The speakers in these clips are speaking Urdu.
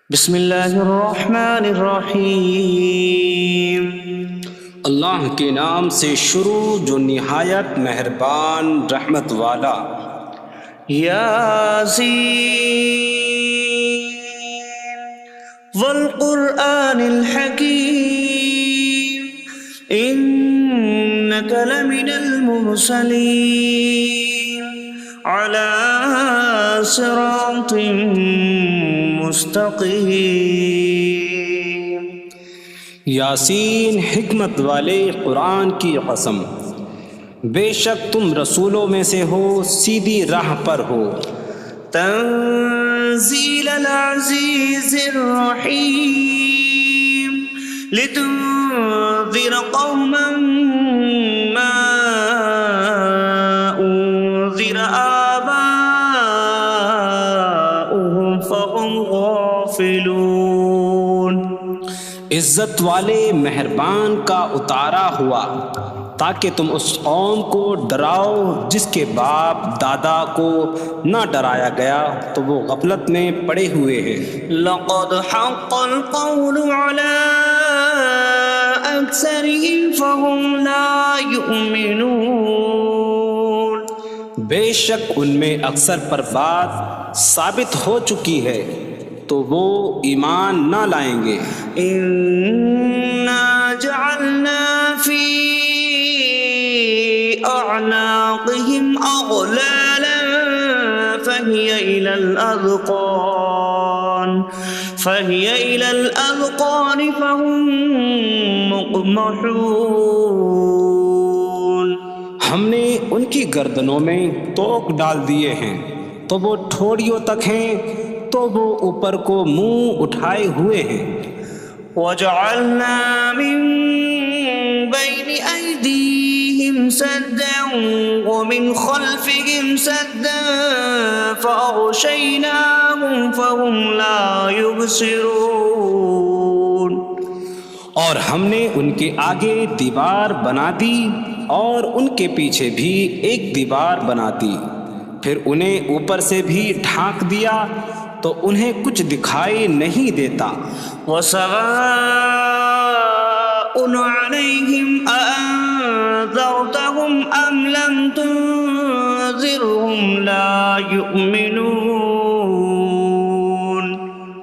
بسم اللہ الرحمن الرحیم۔ اللہ کے نام سے شروع جو نہایت مہربان رحمت والا۔ یاسین والقرآن الحکیم انک لمن المرسلین علی صراط مستقیم۔ یاسین حکمت والے قرآن کی قسم، بے شک تم رسولوں میں سے ہو، سیدھی راہ پر ہو۔ تنزیل العزیز الرحیم لتنذر قوما ما انذر آباؤهم فهم غافلون۔ عزت والے مہربان کا اتارا ہوا تاکہ تم اس قوم کو ڈراؤ جس کے باپ دادا کو نہ ڈرایا گیا تو وہ غفلت میں پڑے ہوئے ہیں۔ لقد حق القول على أكثرهم فهم لا يؤمنون۔ بے شک ان میں اکثر پر بات ثابت ہو چکی ہے تو وہ ایمان نہ لائیں گے۔ إنا جعلنا في أعناقهم أغلالا فهي إلى الأذقان فهم مقمحون۔ ہم نے ان کی گردنوں میں توق ڈال دیے ہیں تو وہ ٹھوڑیوں تک ہیں، تو وہ اوپر کو منہ اٹھائے ہوئے ہیں۔ وجعلنا من بين أيديهم سدا ومن خلفهم سدا فأغشيناهم فهم لا يبصرون۔ اور ہم نے ان کے آگے دیوار بنا دی اور ان کے پیچھے بھی ایک دیوار بنا دی، پھر انہیں اوپر سے بھی ڈھانک دیا تو انہیں کچھ دکھائی نہیں دیتا۔ وسواء عليهم أأنذرتهم أم لم تنذرهم لا يؤمنون۔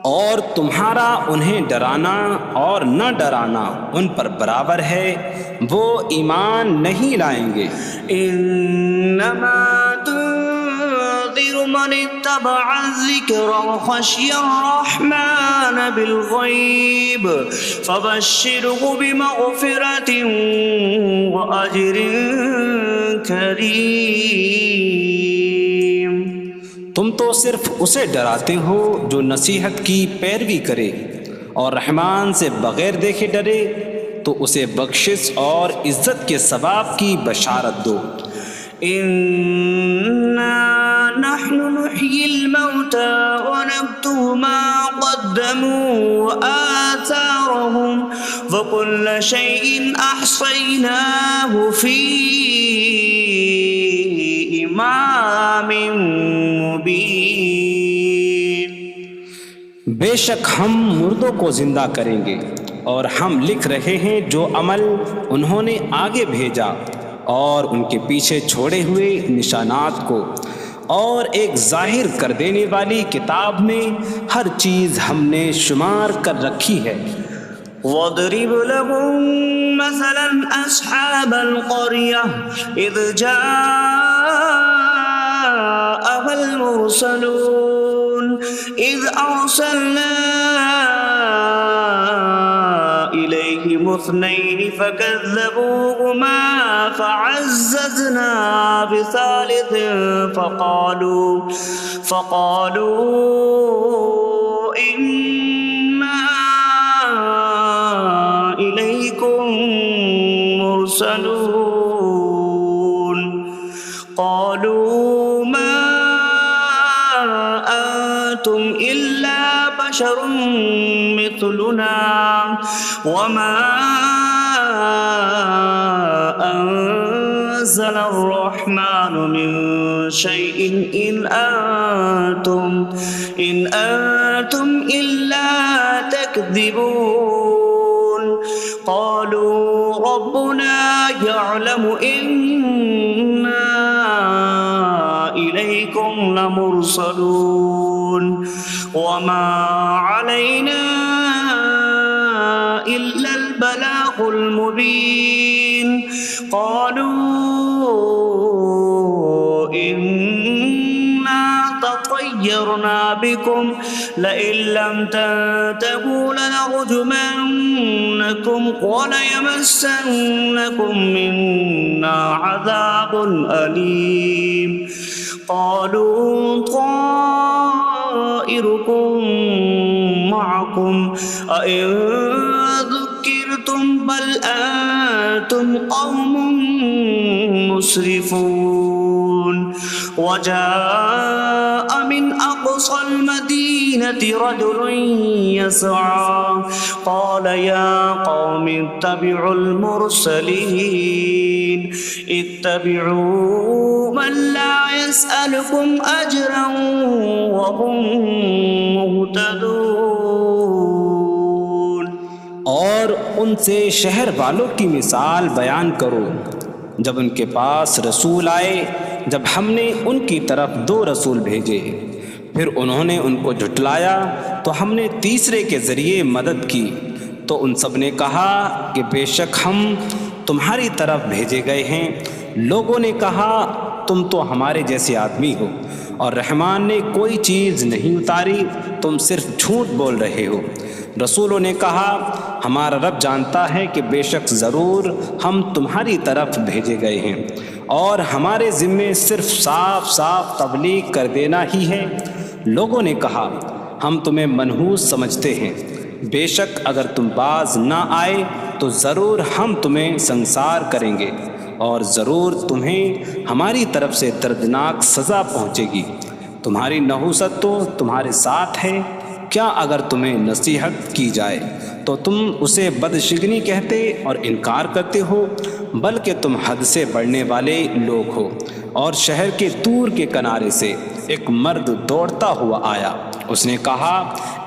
اور تمہارا انہیں ڈرانا اور نہ ڈرانا ان پر برابر ہے، وہ ایمان نہیں لائیں گے۔ انما تنذر من اتبع الذکر وخشی الرحمن بالغیب فبشره بمغفرة واجر کریم۔ تم تو صرف اسے ڈراتے ہو جو نصیحت کی پیروی کرے اور رحمان سے بغیر دیکھے ڈرے، تو اسے بخشش اور عزت کے ثواب کی بشارت دو۔ انا نحن نحيي الموتى ونكتب ما قدموا وآثارهم وكل شيء أحصيناه في إمام مبين۔ بے شک ہم مردوں کو زندہ کریں گے اور ہم لکھ رہے ہیں جو عمل انہوں نے آگے بھیجا اور ان کے پیچھے چھوڑے ہوئے نشانات کو، اور ایک ظاہر کر دینے والی کتاب میں ہر چیز ہم نے شمار کر رکھی ہے۔ وَاضْرِبْ لَهُم مَّثَلًا أَصْحَابَ الْقَرْيَةِ إِذْ جَاءَهَا الْمُرْسَلُونَ إِذْ أَرْسَلْنَا إِلَيْهِمُ اثْنَيْنِ فَكَذَّبُوهُمَا فَعَزَّزْنَا بِثَالِثٍ فَقَالُوا إِنَّا إِلَيْكُمْ مُرْسَلُونَ۔ قَالُوا مَا أَنتُمْ إِلَّا بَشَرٌ مِثْلُنَا وَمَا أَنتُمْ نزل الرحمن من شيء إن أنتم إلا تكذبون قالوا ربنا يعلم إنا إليكم لمرسلون وما علينا إلا البلاغ المبين قالوا إنا تطيرنا بكم لئن لم تنتهوا لنرجمنكم وليمسنكم منا عذاب أليم قالوا طائركم معكم أئن ذكرتم بل أنتم قوم مسرفون وجاء من أقصى المدينة رجل يسعى قال يا قوم اتبعوا المرسلين اتبعوا من لا يسألكم أجرا وهم مهتدون اور ان سے شہر والوں کی مثال بیان کرو جب ان کے پاس رسول آئے جب ہم نے ان کی طرف 2 رسول بھیجے پھر انہوں نے ان کو جھٹلایا تو ہم نے تیسرے کے ذریعے مدد کی تو ان سب نے کہا کہ بے شک ہم تمہاری طرف بھیجے گئے ہیں لوگوں نے کہا تم تو ہمارے جیسے آدمی ہو اور رحمان نے کوئی چیز نہیں اتاری تم صرف جھوٹ بول رہے ہو رسولوں نے کہا ہمارا رب جانتا ہے کہ بے شک ضرور ہم تمہاری طرف بھیجے گئے ہیں اور ہمارے ذمے صرف صاف صاف تبلیغ کر دینا ہی ہے لوگوں نے کہا ہم تمہیں منحوس سمجھتے ہیں بے شک اگر تم باز نہ آئے تو ضرور ہم تمہیں سنسار کریں گے اور ضرور تمہیں ہماری طرف سے دردناک سزا پہنچے گی تمہاری نحوست تو تمہارے ساتھ ہے کیا اگر تمہیں نصیحت کی جائے تو تم اسے بدشگنی کہتے اور انکار کرتے ہو بلکہ تم حد سے بڑھنے والے لوگ ہو اور شہر کے دور کے کنارے سے ایک مرد دوڑتا ہوا آیا اس نے کہا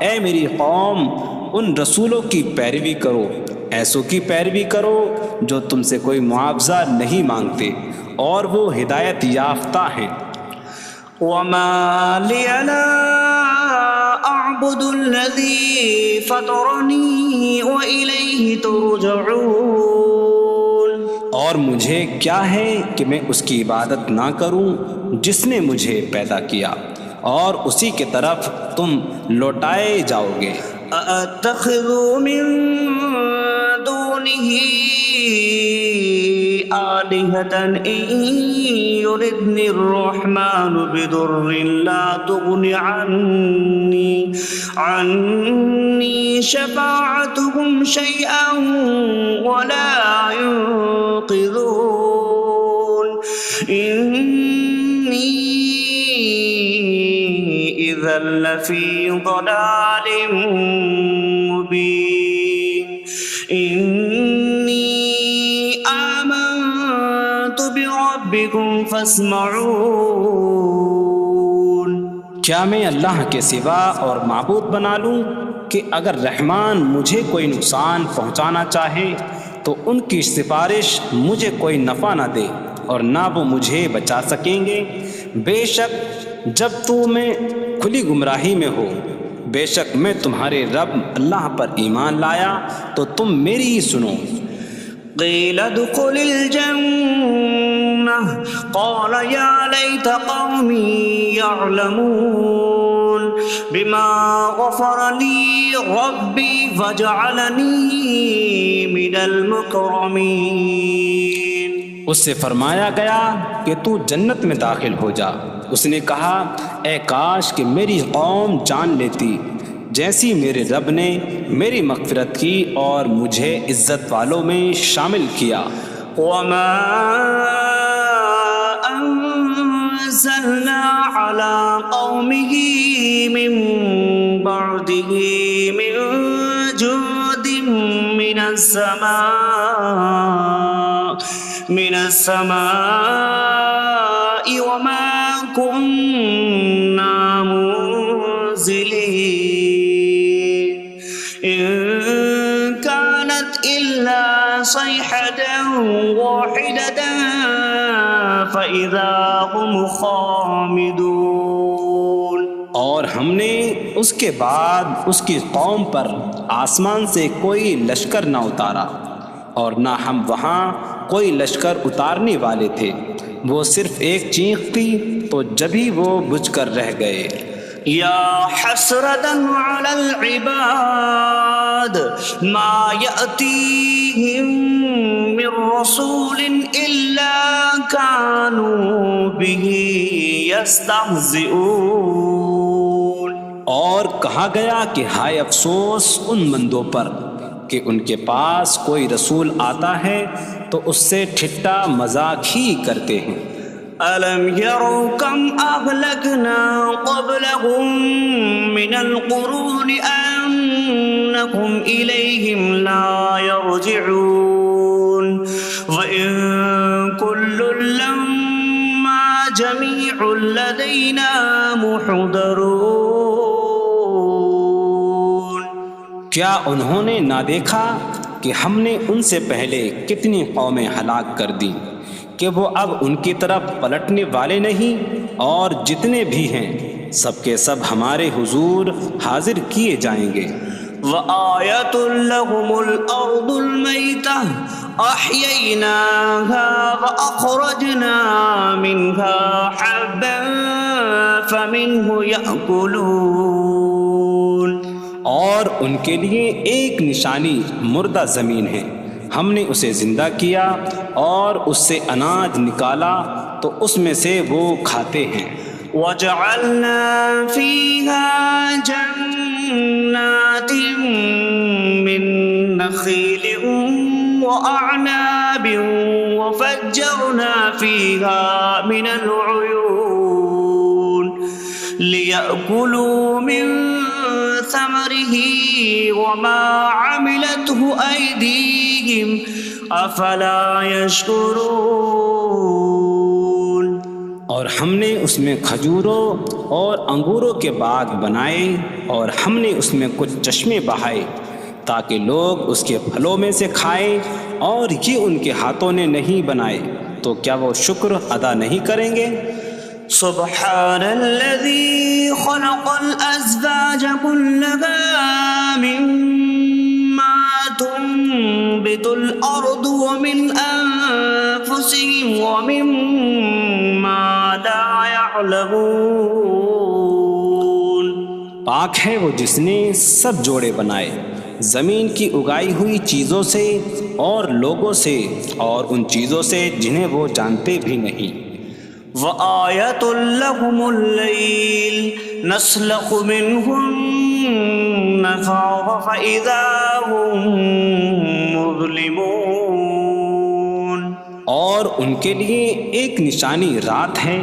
اے میری قوم ان رسولوں کی پیروی کرو ایسوں کی پیروی کرو جو تم سے کوئی معاوضہ نہیں مانگتے اور وہ ہدایت یافتہ ہیں وما لي لا أعبد الذي فطرني وإليه ترجعون اور مجھے کیا ہے کہ میں اس کی عبادت نہ کروں جس نے مجھے پیدا کیا اور اسی کی طرف تم لوٹائے جاؤ گے أأتخذ من دونه آلهة إن يردني الرحمن بضر لا تغن عني شفاعتهم شيئا ولا ينقذون إني إذا لفي ضلال مبين إني آمنت بربكم فاسمعون کیا میں اللہ کے سوا اور معبود بنا لوں کہ اگر رحمان مجھے کوئی نقصان پہنچانا چاہے تو ان کی سفارش مجھے کوئی نفع نہ دے اور نہ وہ مجھے بچا سکیں گے بے شک جب میں کھلی گمراہی میں ہو بے شک میں تمہارے رب اللہ پر ایمان لایا تو تم میری ہی سنو قيل ادخل الجنة قال يا ليت قومي يعلمون بما غفر لي ربي فجعلني من المكرمين اس سے فرمایا گیا کہ تو جنت میں داخل ہو جا اس نے کہا اے کاش کہ میری قوم جان لیتی جیسی میرے رب نے میری مغفرت کی اور مجھے عزت والوں میں شامل کیا وما أنزلنا على قومه من بعده من جود من السماء من السماء وما كنا منزلين إن كانت إلا صيحة واحدة فإذا هم خامدون۔ اور ہم نے اس کے بعد اس کی قوم پر آسمان سے کوئی لشکر نہ اتارا، اور نہ ہم وہاں کوئی لشکر اتارنے والے تھے، وہ صرف ایک چیخ تھی تو جبھی وہ بجھ کر رہ گئے۔ یا حسرة على العباد ما يأتيهم من رسول إلا كانوا به يستهزئون۔ اور کہا گیا کہ ہائے افسوس ان بندوں پر کہ ان کے پاس کوئی رسول آتا ہے تو اس سے ٹھٹا مذاق ہی کرتے ہیں۔ أَلَمْ يَرَوْا كَمْ أَهْلَكْنَا قَبْلَهُمْ مِنَ الْقُرُونِ أَنَّكُمْ إِلَيْهِمْ لَا يَرْجِعُونَ وَإِن كُلٌّ لَّمَّا جَمِيعٌ لَّدَيْنَا مُحْضَرُونَ۔ کیا انہوں نے نہ دیکھا کہ ہم نے ان سے پہلے کتنی قومیں ہلاک کر دیں کہ وہ اب ان کی طرف پلٹنے والے نہیں، اور جتنے بھی ہیں سب کے سب ہمارے حضور حاضر کیے جائیں گے۔ وَآيَةٌ لَّهُمُ الْأَرْضُ الْمَيْتَةُ أَحْيَيْنَاهَا وَأَخْرَجْنَا مِنْهَا حَبًّا فَمِنْهُ يَأْكُلُونَ۔ اور ان کے لیے ایک نشانی مردہ زمین ہے، ہم نے اسے زندہ کیا اور اس سے اناج نکالا تو اس میں سے وہ کھاتے ہیں۔ وَجَعَلْنَا فِيهَا جَنَّاتٍ مِّن نَّخِيلٍ وَأَعْنَابٍ وَفَجَّرْنَا فِيهَا مِنَ الْعُيُونِ لِيَأْكُلُوا مِن ثَمَرِهِ وَمَا عَمِلَتْهُ أَيْدِيهِمْ أَفَلَا يَشْكُرُونَ۔ اور ہم نے اس میں کھجوروں اور انگوروں کے باغ بنائے، اور ہم نے اس میں کچھ چشمے بہائے تاکہ لوگ اس کے پھلوں میں سے کھائیں، اور یہ ان کے ہاتھوں نے نہیں بنائے، تو کیا وہ شکر ادا نہیں کریں گے؟ سبحان الذي خلق الأزواج كلها مما تنبت الأرض ومن أنفسهم ومما لا يعلمون۔ پاک ہے وہ جس نے سب جوڑے بنائے زمین کی اگائی ہوئی چیزوں سے اور لوگوں سے اور ان چیزوں سے جنہیں وہ جانتے بھی نہیں۔ وَآيَةٌ لَّهُمُ اللَّيْلُ نَسْلَخُ مِنْهُ النَّهَارَ فَإِذَا هُم مُظْلِمُونَ۔ اور ان کے لیے ایک نشانی رات ہے،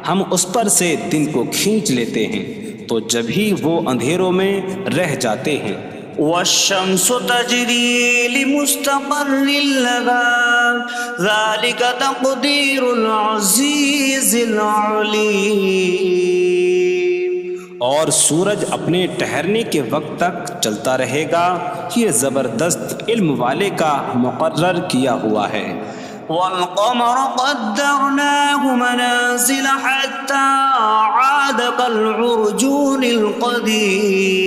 ہم اس پر سے دن کو کھینچ لیتے ہیں تو جبھی وہ اندھیروں میں رہ جاتے ہیں۔ وَالشَّمْسُ تَجْرِي لِمُسْتَقَرٍّ لَّهَا ذَلِكَ تَقْدِيرُ الْعَزِيزِ الْعَلِيمِ۔ اور سورج اپنے ٹھہرنے کے وقت تک چلتا رہے گا، یہ زبردست علم والے کا مقرر کیا ہوا ہے۔ وَالْقَمَرَ قَدَّرْنَاهُ مَنَازِلَ حَتَّى عَادَ كَالْعُرْجُونِ الْقَدِيمِ۔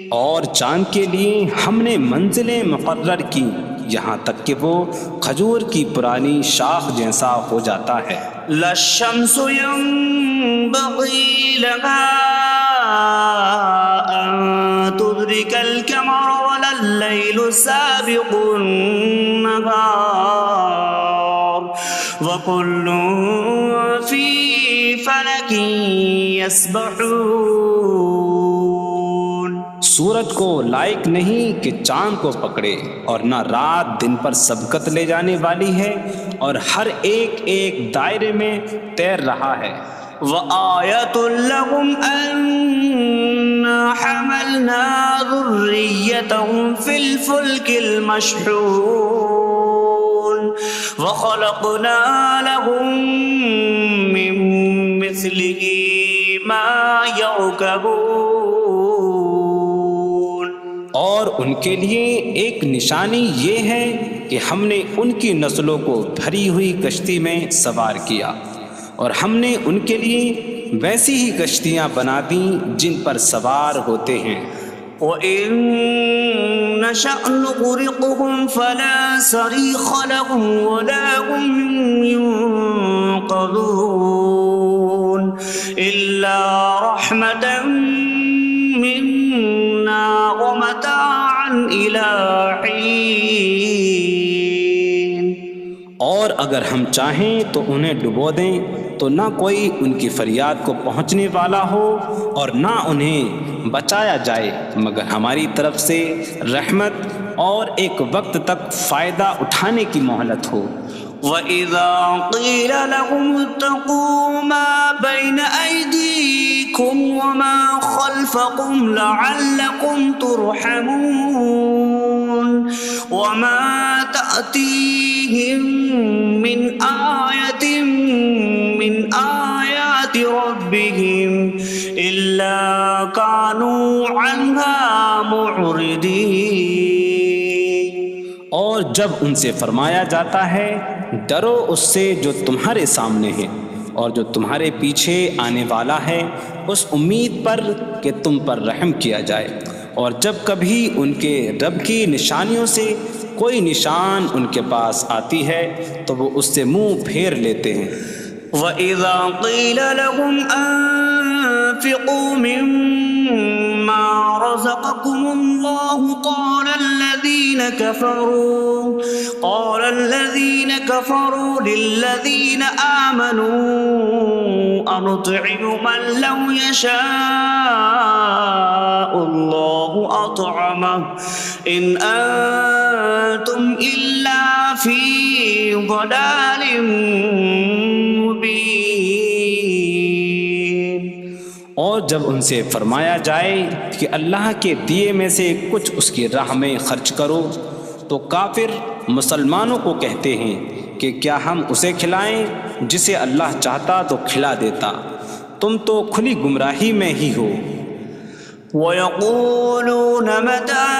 اور چاند کے لیے ہم نے منزلیں مقرر کی یہاں تک کہ وہ کھجور کی پرانی شاخ جیسا ہو جاتا ہے۔ لا الشمس ينبغي لها أن تدرك القمر ولا الليل سابق النهار وكل في فلك يسبحون۔ سورج کو لائق نہیں کہ چاند کو پکڑے، اور نہ رات دن پر سبقت لے جانے والی ہے، اور ہر ایک ایک دائرے میں تیر رہا ہے۔ وَآيَةٌ لَّهُمْ أَنَّا حَمَلْنَا ذُرِّيَّتَهُمْ فِي الْفُلْكِ الْمَشْحُونِ۔ وخلقنا لهم من مثله ما يركبون. اور ان کے لیے ایک نشانی یہ ہے کہ ہم نے ان کی نسلوں کو بھری ہوئی کشتی میں سوار کیا، اور ہم نے ان کے لیے ویسی ہی کشتیاں بنا دیں جن پر سوار ہوتے ہیں. وَإِن نَّشَأْ نُغْرِقْهُمْ فَلَا صَرِيخَ لَهُمْ وَلَا هُمْ يُنقَذُونَ إِلَّا رَحْمَةً مِّنَّا وَمَتَاعًا إِلَىٰ حِينٍ. اور اگر ہم چاہیں تو انہیں ڈبو دیں تو نہ کوئی ان کی فریاد کو پہنچنے والا ہو اور نہ انہیں بچایا جائے مگر ہماری طرف سے رحمت اور ایک وقت تک فائدہ اٹھانے کی مہلت ہو. وَإِذَا قِيلَ لَهُمُ اتَّقُوا مَا بَيْنَ أَيْدِيكُمْ وَمَا خَلْفَكُمْ لَعَلَّكُمْ تُرْحَمُونَ وَمَا تَأْتِيهِم مِّنْ آيَةٍ مِّنْ آيَاتِ رَبِّهِمْ إِلَّا كَانُوا عَنْهَا مُعْرِضِينَ. اور جب ان سے فرمایا جاتا ہے ڈرو اس سے جو تمہارے سامنے ہے اور جو تمہارے پیچھے آنے والا ہے، اس امید پر کہ تم پر رحم کیا جائے، اور جب کبھی ان کے رب کی نشانیوں سے کوئی نشان ان کے پاس آتی ہے تو وہ اس سے منہ پھیر لیتے ہیں. وَإِذَا قِيلَ لَهُمْ أَنفِقُوا مِمَّا رَزَقَكُمُ اللَّهُ قَالَ الَّذِينَ كَفَرُوا لِلَّذِينَ آمَنُوا أَنُطْعِمُ مَن لَّوْ يَشَاءُ اللَّهُ أَطْعَمَهُ إِنْ أَنتُمْ إِلَّا فِي ضَلَالٍ مبین. اور جب ان سے فرمایا جائے کہ اللہ کے دیے میں سے کچھ اس کی راہ میں خرچ کرو تو کافر مسلمانوں کو کہتے ہیں کہ کیا ہم اسے کھلائیں جسے اللہ چاہتا تو کھلا دیتا، تم تو کھلی گمراہی میں ہی ہو. وَيَقُولُونَ مَتَىٰ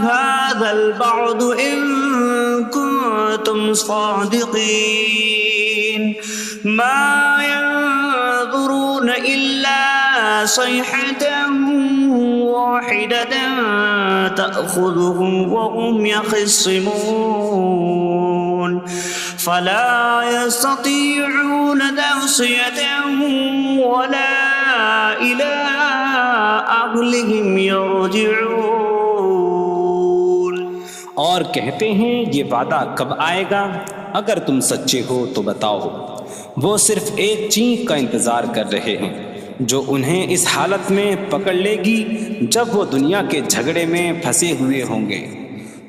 هَٰذَا الْوَعْدُ إِن كُنتُمْ صَادِقِينَ مَا يَنظُرُونَ إِلَّا صَيْحَةً وَاحِدَةً تَأْخُذُهُمْ وَهُمْ يَخِصِّمُونَ فَلَا يَسْتَطِيعُونَ تَوْصِيَةً وَلَا إِلَىٰ أَهْلِهِمْ يَرْجِعُونَ. اور کہتے ہیں یہ وعدہ کب آئے گا؟ اگر تم سچے ہو تو بتاؤ. وہ صرف ایک چینک کا انتظار کر رہے ہیں جو انہیں اس حالت میں پکڑ لے گی جب وہ دنیا کے جھگڑے میں پھنسے ہوئے ہوں گے،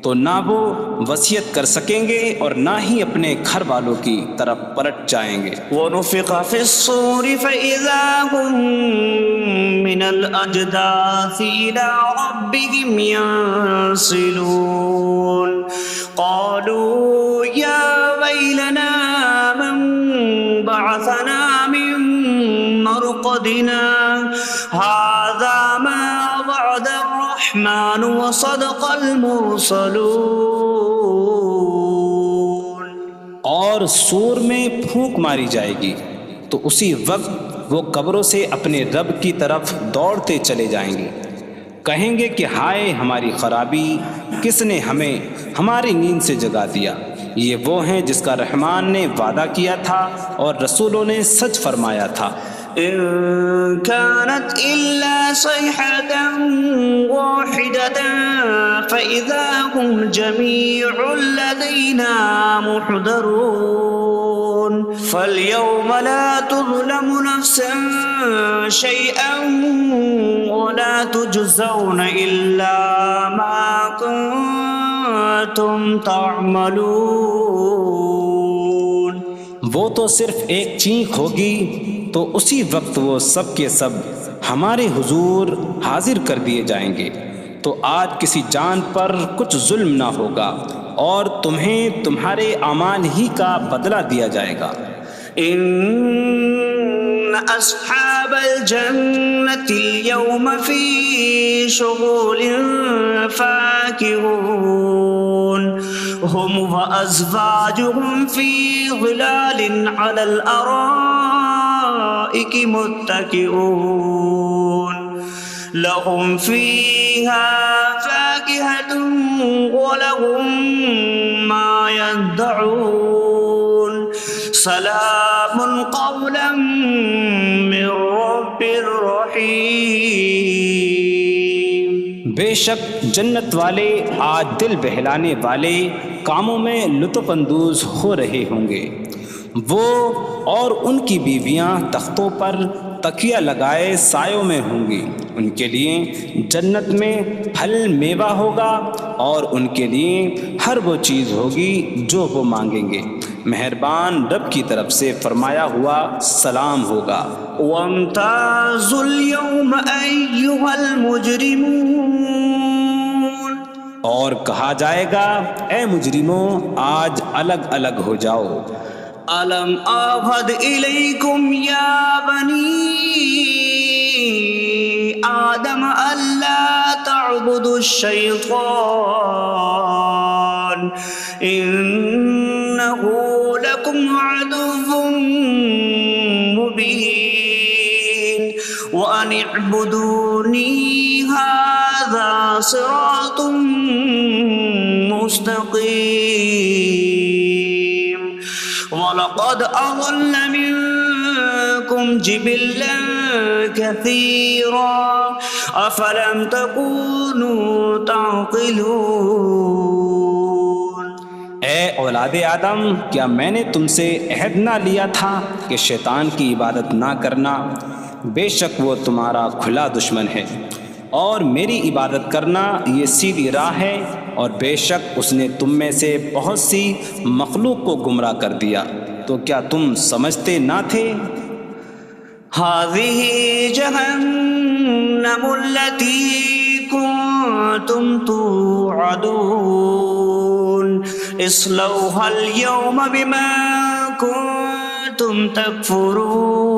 تو نہ وہ وصیت کر سکیں گے اور نہ ہی اپنے گھر والوں کی طرف پلٹ جائیں گے. وَنُفِخَ فِي الصُّورِ فَإِذَا هُم مِّنَ الْأَجْدَاثِ إِلَىٰ رَبِّهِمْ يَنسِلُونَ قَالُوا يَا وَيْلَنَا مَن بَعَثَنَا مِن مَّرْقَدِنَا هَٰذَا مَا وَعَدَ الرَّحْمَٰنُ وَصَدَقَ الْمُرْسَلُونَ. اور سور میں پھونک ماری جائے گی تو اسی وقت وہ قبروں سے اپنے رب کی طرف دوڑتے چلے جائیں گے، کہیں گے کہ ہائے ہماری خرابی، کس نے ہمیں ہماری نیند سے جگا دیا. یہ وہ ہیں جس کا رحمان نے وعدہ کیا تھا اور رسولوں نے سچ فرمایا تھا. إن كانت إلا صيحة واحدة فإذا هم جميع لدينا محضرون. فاليوم لا تظلم نفس شيئا ولا تجزون إلا ما كنتم تعملون. وہ تو صرف ایک چینک ہوگی تو اسی وقت وہ سب کے سب ہمارے حضور حاضر کر دیے جائیں گے، تو آج کسی جان پر کچھ ظلم نہ ہوگا اور تمہیں تمہارے اعمال ہی کا بدلہ دیا جائے گا۔ إن أصحاب الجنة اليوم في شغل فاكهون هم وأزواجهم في ظلال على الأرائك متكئون لهم فيها فاكهة ولهم ما يدعون سلام قولا من رب رحیم۔ بے شک جنت والے آج دل بہلانے والے کاموں میں لطف اندوز ہو رہے ہوں گے۔ وہ اور ان کی بیویاں تختوں پر تکیہ لگائے سایوں میں ہوں گی۔ ان کے لیے جنت میں پھل میوہ ہوگا اور ان کے لیے ہر وہ چیز ہوگی جو وہ مانگیں گے۔ مہربان رب کی طرف سے فرمایا ہوا سلام ہوگا۔ وامتازوا اليوم أيها المجرمون، اور کہا جائے گا اے مجرموں آج الگ الگ ہو جاؤ۔ ألم أعهد إليكم يا بني آدم ألا تعبدوا الشيطان إنه لكم عدو مبين وأن اعبدوني هذا صراط مستقيم وَلَقَدْ أَضَلَّ مِنكُمْ جِبِلًّا كَثِيرًا أَفَلَمْ تَكُونُوا تَعْقِلُونَ۔ اے اولاد آدم، کیا میں نے تم سے عہد نہ لیا تھا کہ شیطان کی عبادت نہ کرنا؟ بے شک وہ تمہارا کھلا دشمن ہے، اور میری عبادت کرنا یہ سیدھی راہ ہے، اور بے شک اس نے تم میں سے بہت سی مخلوق کو گمراہ کر دیا، تو کیا تم سمجھتے نہ تھے؟ هذه جهنم التي كنتم توعدون اصلوها اليوم بما كنتم تكفرون۔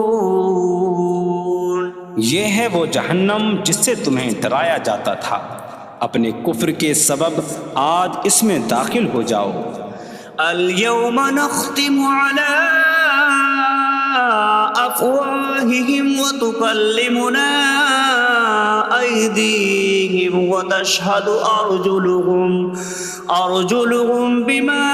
یہ ہے وہ جہنم جس سے تمہیں ڈرایا جاتا تھا، اپنے کفر کے سبب آج اس میں داخل ہو جاؤ۔ اليوم نختم على أفواههم وتكلمنا أيديهم وتشهد أرجلهم بما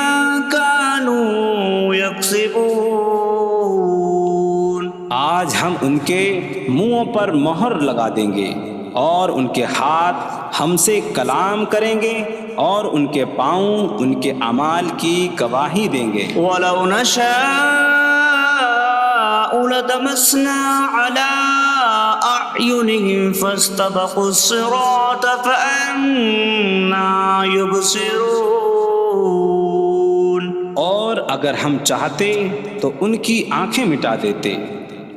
كانوا يكسبون۔ آج ہم ان کے منہوں پر مہر لگا دیں گے، اور ان کے ہاتھ ہم سے کلام کریں گے، اور ان کے پاؤں ان کے اعمال کی گواہی دیں گے۔ وَلَوْ نَشَاءُ لَطَمَسْنَا عَلَىٰ أَعْيُنِهِمْ فَاسْتَبَقُوا الصِّرَاطَ فَأَنَّىٰ يُبْصِرُونَ۔ اور اگر ہم چاہتے تو ان کی آنکھیں مٹا دیتے،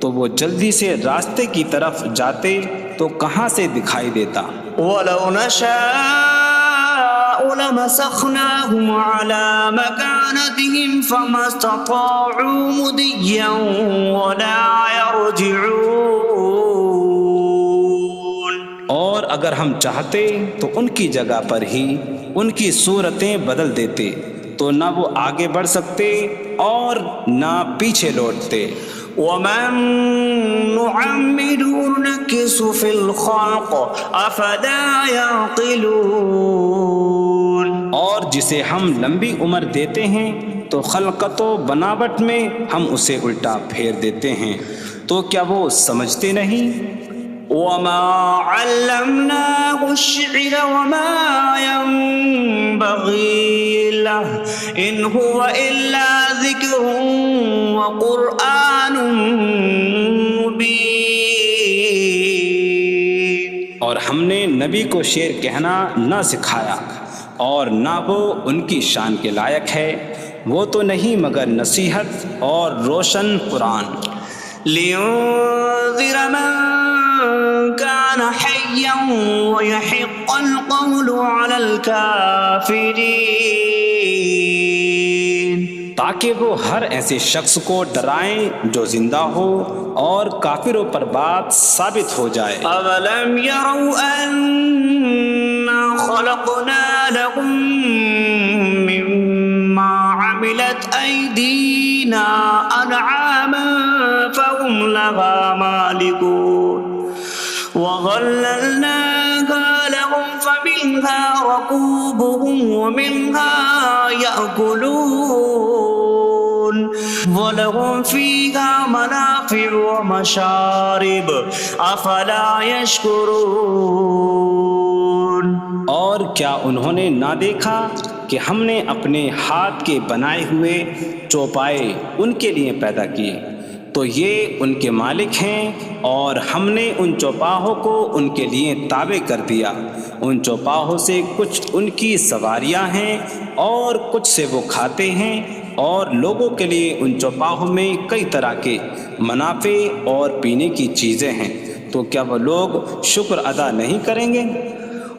تو وہ جلدی سے راستے کی طرف جاتے تو کہاں سے دکھائی دیتا۔ وَلَوْ نَشَاءُ لَمَسَخْنَاهُمْ عَلَىٰ مَكَانَتِهِمْ فَمَا اسْتَطَاعُوا مُضِيًّا وَلَا يَرْجِعُونَ۔ اور اگر ہم چاہتے تو ان کی جگہ پر ہی ان کی صورتیں بدل دیتے، تو نہ وہ آگے بڑھ سکتے اور نہ پیچھے لوٹتے۔ وَمَن نُّعَمِّرْهُ نُنَكِّسْهُ فِي الْخَلْقِ أَفَلَا يَعْقِلُونَ۔ اور جسے ہم لمبی عمر دیتے ہیں تو خلقت و بناوٹ میں ہم اسے الٹا پھیر دیتے ہیں، تو کیا وہ سمجھتے نہیں؟ وَمَا عَلَّمْنَاهُ الشِّعْرَ وَمَا يَنبَغِي لَهُ إِنْ هُوَ إِلَّا ذِكْرٌ وَقُرْآنٌ مُّبِينٌ۔ اور ہم نے نبی کو شعر کہنا نہ سکھایا، اور نہ وہ ان کی شان کے لائق ہے، وہ تو نہیں مگر نصیحت اور روشن قرآن۔ لِيُنذِرَ مَن كَانَ حَيًّا حيا ويحق القول على الكافرين تاکہ وہ ہر ایسے شخص کو ڈرائیں جو زندہ ہو اور کافروں پر بات ثابت ہو جائے۔ أولم يروا أنا خلقنا لهم مما عملت أيدينا أنعاما فهم لها مالكون وظللناها لهم فمنها ركوبهم ومنها يأكلون وَلَهُمْ فِيهَا مَنَافِعُ وَمَشَارِبُ أَفَلَا يَشْكُرُونَ۔ اور کیا انہوں نے نہ دیکھا کہ ہم نے اپنے ہاتھ کے بنائے ہوئے چوپائے ان کے لیے پیدا کیے، تو یہ ان کے مالک ہیں، اور ہم نے ان چوپاہوں کو ان کے لیے تابع کر دیا۔ ان چوپاہوں سے کچھ ان کی سواریاں ہیں اور کچھ سے وہ کھاتے ہیں، اور لوگوں کے لیے ان چوپاہوں میں کئی طرح کے منافع اور پینے کی چیزیں ہیں، تو کیا وہ لوگ شکر ادا نہیں کریں گے؟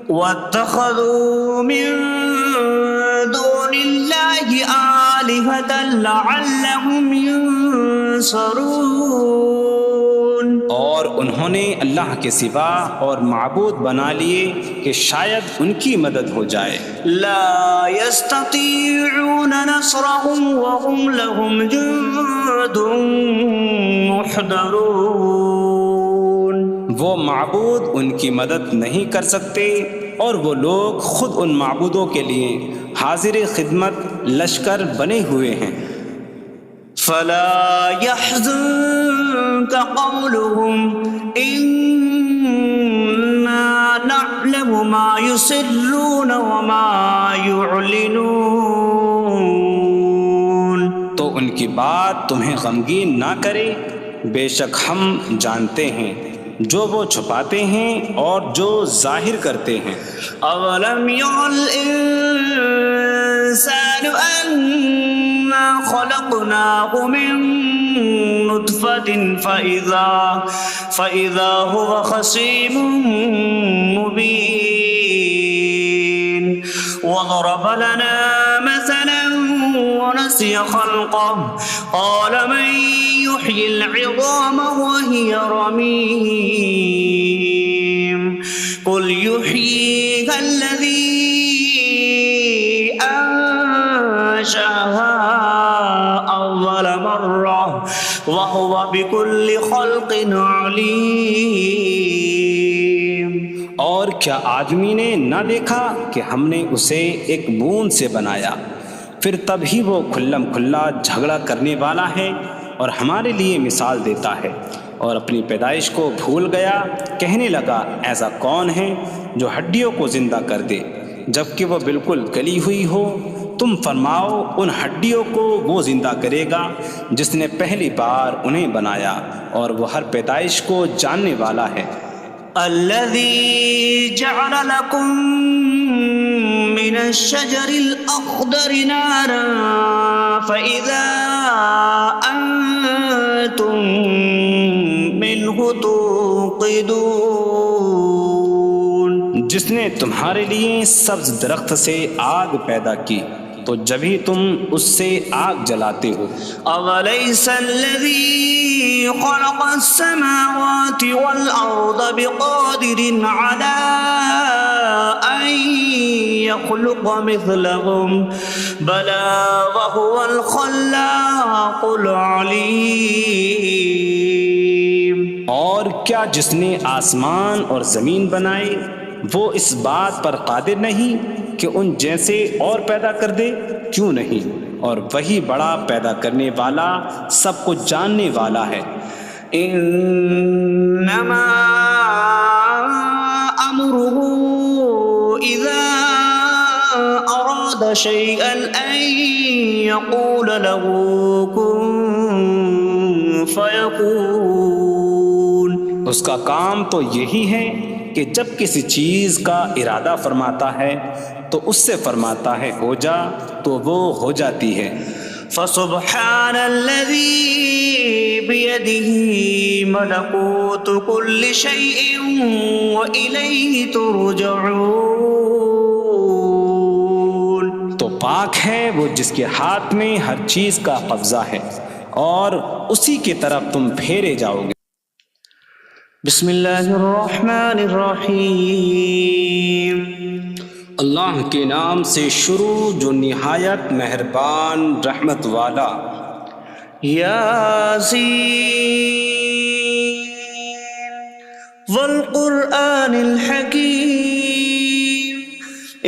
وَاتَّخَذُوا مِن دُونِ اللَّهِ آلِهَةً لَعَلَّهُمْ يُنصَرُونَ۔ اور انہوں نے اللہ کے سوا اور معبود بنا لیے کہ شاید ان کی مدد ہو جائے۔ لا يستطيعون نصرهم وهم لهم جند محضرون۔ وہ معبود ان کی مدد نہیں کر سکتے، اور وہ لوگ خود ان معبودوں کے لیے حاضر خدمت لشکر بنے ہوئے ہیں۔ فلا يحزنك قولهم إنا نعلم ما يسرون وما يعلنون۔ تو ان کی بات تمہیں غمگین نہ کرے، بے شک ہم جانتے ہیں جو وہ چھپاتے ہیں اور جو ظاہر کرتے ہیں۔ اولم ير الانسان انا خلقناه من نطفة فإذا هو خصيم مبين وضرب لنا مثلا ونسي خلقه قال من يحيي العظام وهي رميم قل يحييها الذي أنشأها أول مرة وهو بكل خلق عليم۔ اور کیا آدمی نے نہ دیکھا کہ ہم نے اسے ایک بوند سے بنایا، پھر تب ہی وہ کھلم کھلا جھگڑا کرنے والا ہے اور ہمارے لیے مثال دیتا ہے، اور اپنی پیدائش کو بھول گیا، کہنے لگا ایسا کون ہے جو ہڈیوں کو زندہ کر دے جبکہ وہ بالکل گلی ہوئی ہو؟ تم فرماؤ ان ہڈیوں کو وہ زندہ کرے گا جس نے پہلی بار انہیں بنایا، اور وہ ہر پیدائش کو جاننے والا ہے۔ الذي جعل لكم من الشجر الأخضر نارا فإذا أنتم منه توقدون۔ جس نے تمہارے لیے سبز درخت سے آگ پیدا کی تو جبھی تم اس سے آگ جلاتے ہو۔ أَوَلَيْسَ الَّذِي خَلَقَ السَّمَاوَاتِ وَالْأَرْضَ بِقَادِرٍ عَلَىٰ أَن يَخْلُقَ مِثْلَهُم بَلَىٰ وَهُوَ الْخَلَّاقُ الْعَلِيمُ۔ اور کیا جس نے آسمان اور زمین بنائے وہ اس بات پر قادر نہیں کہ ان جیسے اور پیدا کر دے؟ کیوں نہیں، اور وہی بڑا پیدا کرنے والا سب کچھ جاننے والا ہے۔ انما امره اذا اراد شيئا ان يقول له كن فيكون۔ اس کا کام تو یہی ہے کہ جب کسی چیز کا ارادہ فرماتا ہے تو اس سے فرماتا ہے ہو جا، تو وہ ہو جاتی ہے۔ فسبحان الذي بيده ملكوت كل شيء وإليه ترجعون. تو پاک ہے وہ جس کے ہاتھ میں ہر چیز کا قبضہ ہے اور اسی کی طرف تم پھیرے جاؤ گے. بسم اللہ الرحمن الرحیم. اللہ کے نام سے شروع جو نہایت مہربان رحمت والا. یاسین والقرآن الحکیم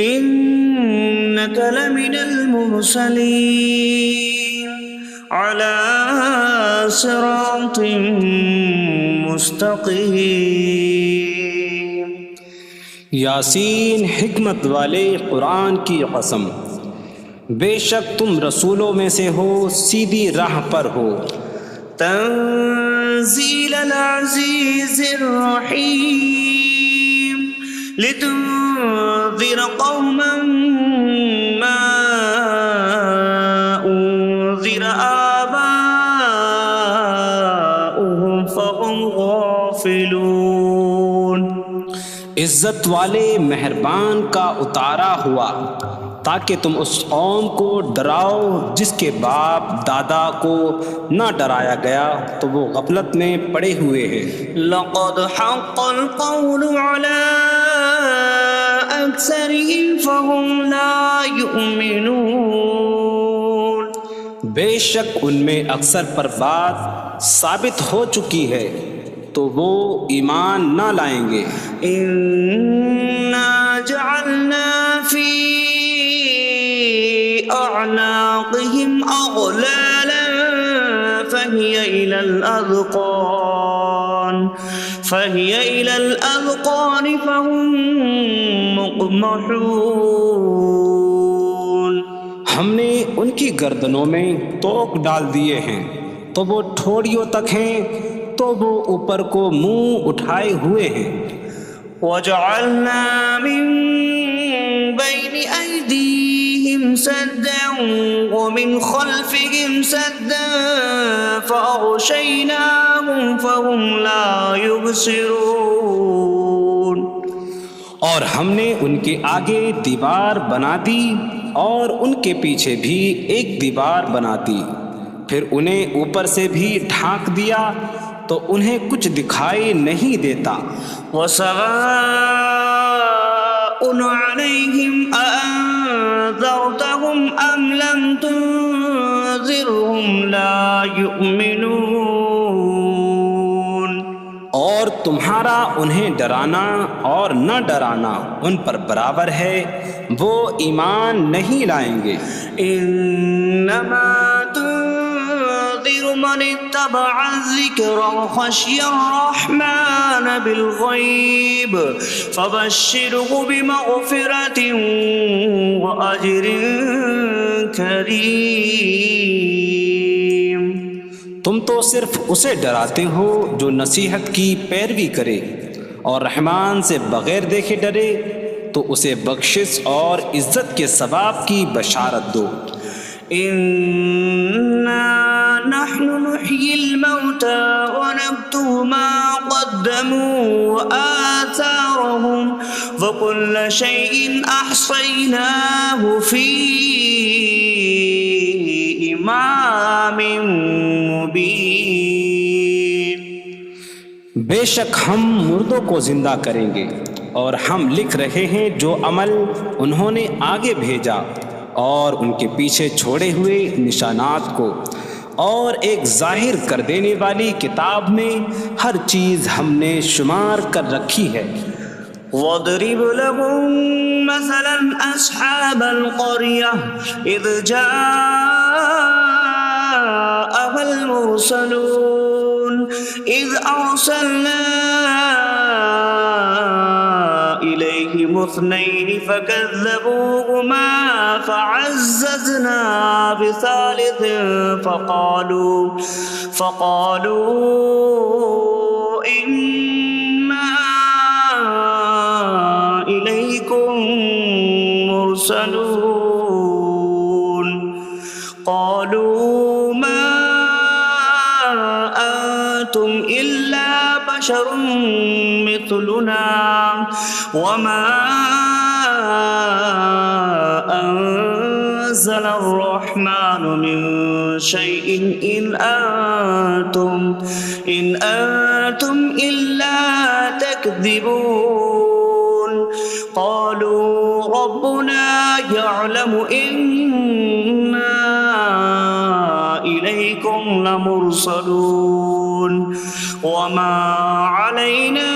انک لمن المرسلین علی صراط مستقیم. یاسین حکمت والے قرآن کی قسم، بے شک تم رسولوں میں سے ہو، سیدھی راہ پر ہو. تنزیل العزیز الرحیم لتنذر قوما ما انذر آباؤهم فهم غافلون. عزت والے مہربان کا اتارا ہوا تاکہ تم اس قوم کو ڈراؤ جس کے باپ دادا کو نہ ڈرایا گیا تو وہ غفلت میں پڑے ہوئے ہیں. لقد حق القول على أكثرهم فهم لا يؤمنون. بے شک ان میں اکثر پر بات ثابت ہو چکی ہے تو وہ ایمان نہ لائیں گے. إنا جعلنا في أعناقهم أغلالا فهي إلى الأذقان فهم مقمحون. ہم نے ان کی گردنوں میں توق ڈال دیے ہیں تو وہ ٹھوڑیوں تک ہیں تو وہ اوپر کو منہ اٹھائے ہوئے ہیں. وجعلنا من بين أيديهم سدا ومن خلفهم سدا فأغشيناهم فهم لا يبصرون. اور ہم نے ان کے آگے دیوار بنا دی اور ان کے پیچھے بھی ایک دیوار بنا دی، پھر انہیں اوپر سے بھی ڈھانک دیا تو انہیں کچھ دکھائی نہیں دیتا. وسواء عليهم أأنذرتهم أم لم تنذرهم لا يؤمنون. اور تمہارا انہیں ڈرانا اور نہ ڈرانا ان پر برابر ہے، وہ ایمان نہیں لائیں گے. انما تنذر من اتبع الذکر وخشی الرحمن بالغیب فبشره بمغفرة وأجر کریم. تم تو صرف اسے ڈراتے ہو جو نصیحت کی پیروی کرے اور رحمان سے بغیر دیکھے ڈرے تو اسے بخشش اور عزت کے ثواب کی بشارت دو. انا نحن نحيي الموتى ونكتب ما قدموا وآثارهم وكل شيء أحصيناه في إمام مبين. بے شک ہم مردوں کو زندہ کریں گے اور ہم لکھ رہے ہیں جو عمل انہوں نے آگے بھیجا اور ان کے پیچھے چھوڑے ہوئے نشانات کو، اور ایک ظاہر کر دینے والی کتاب میں ہر چیز ہم نے شمار کر رکھی ہے. وَاضْرِبْ لَهُم مَّثَلًا أَصْحَابَ الْقَرْيَةِ إِذْ جَاءَهَا الْمُرْسَلُونَ إِذْ أَرْسَلْنَا إِلَيْهِمُ اثْنَيْنِ فَكَذَّبُوهُمَا فَعَزَّزْنَا بِثَالِثٍ فَقَالُوا إِنَّا إِلَيْكُمْ مُرْسَلُونَ. قَالُوا بشر مثلنا وما أنزل الرحمن من شيء إن أنتم إلا تكذبون قالوا ربنا يعلم إنا إليكم لمرسلون وما علينا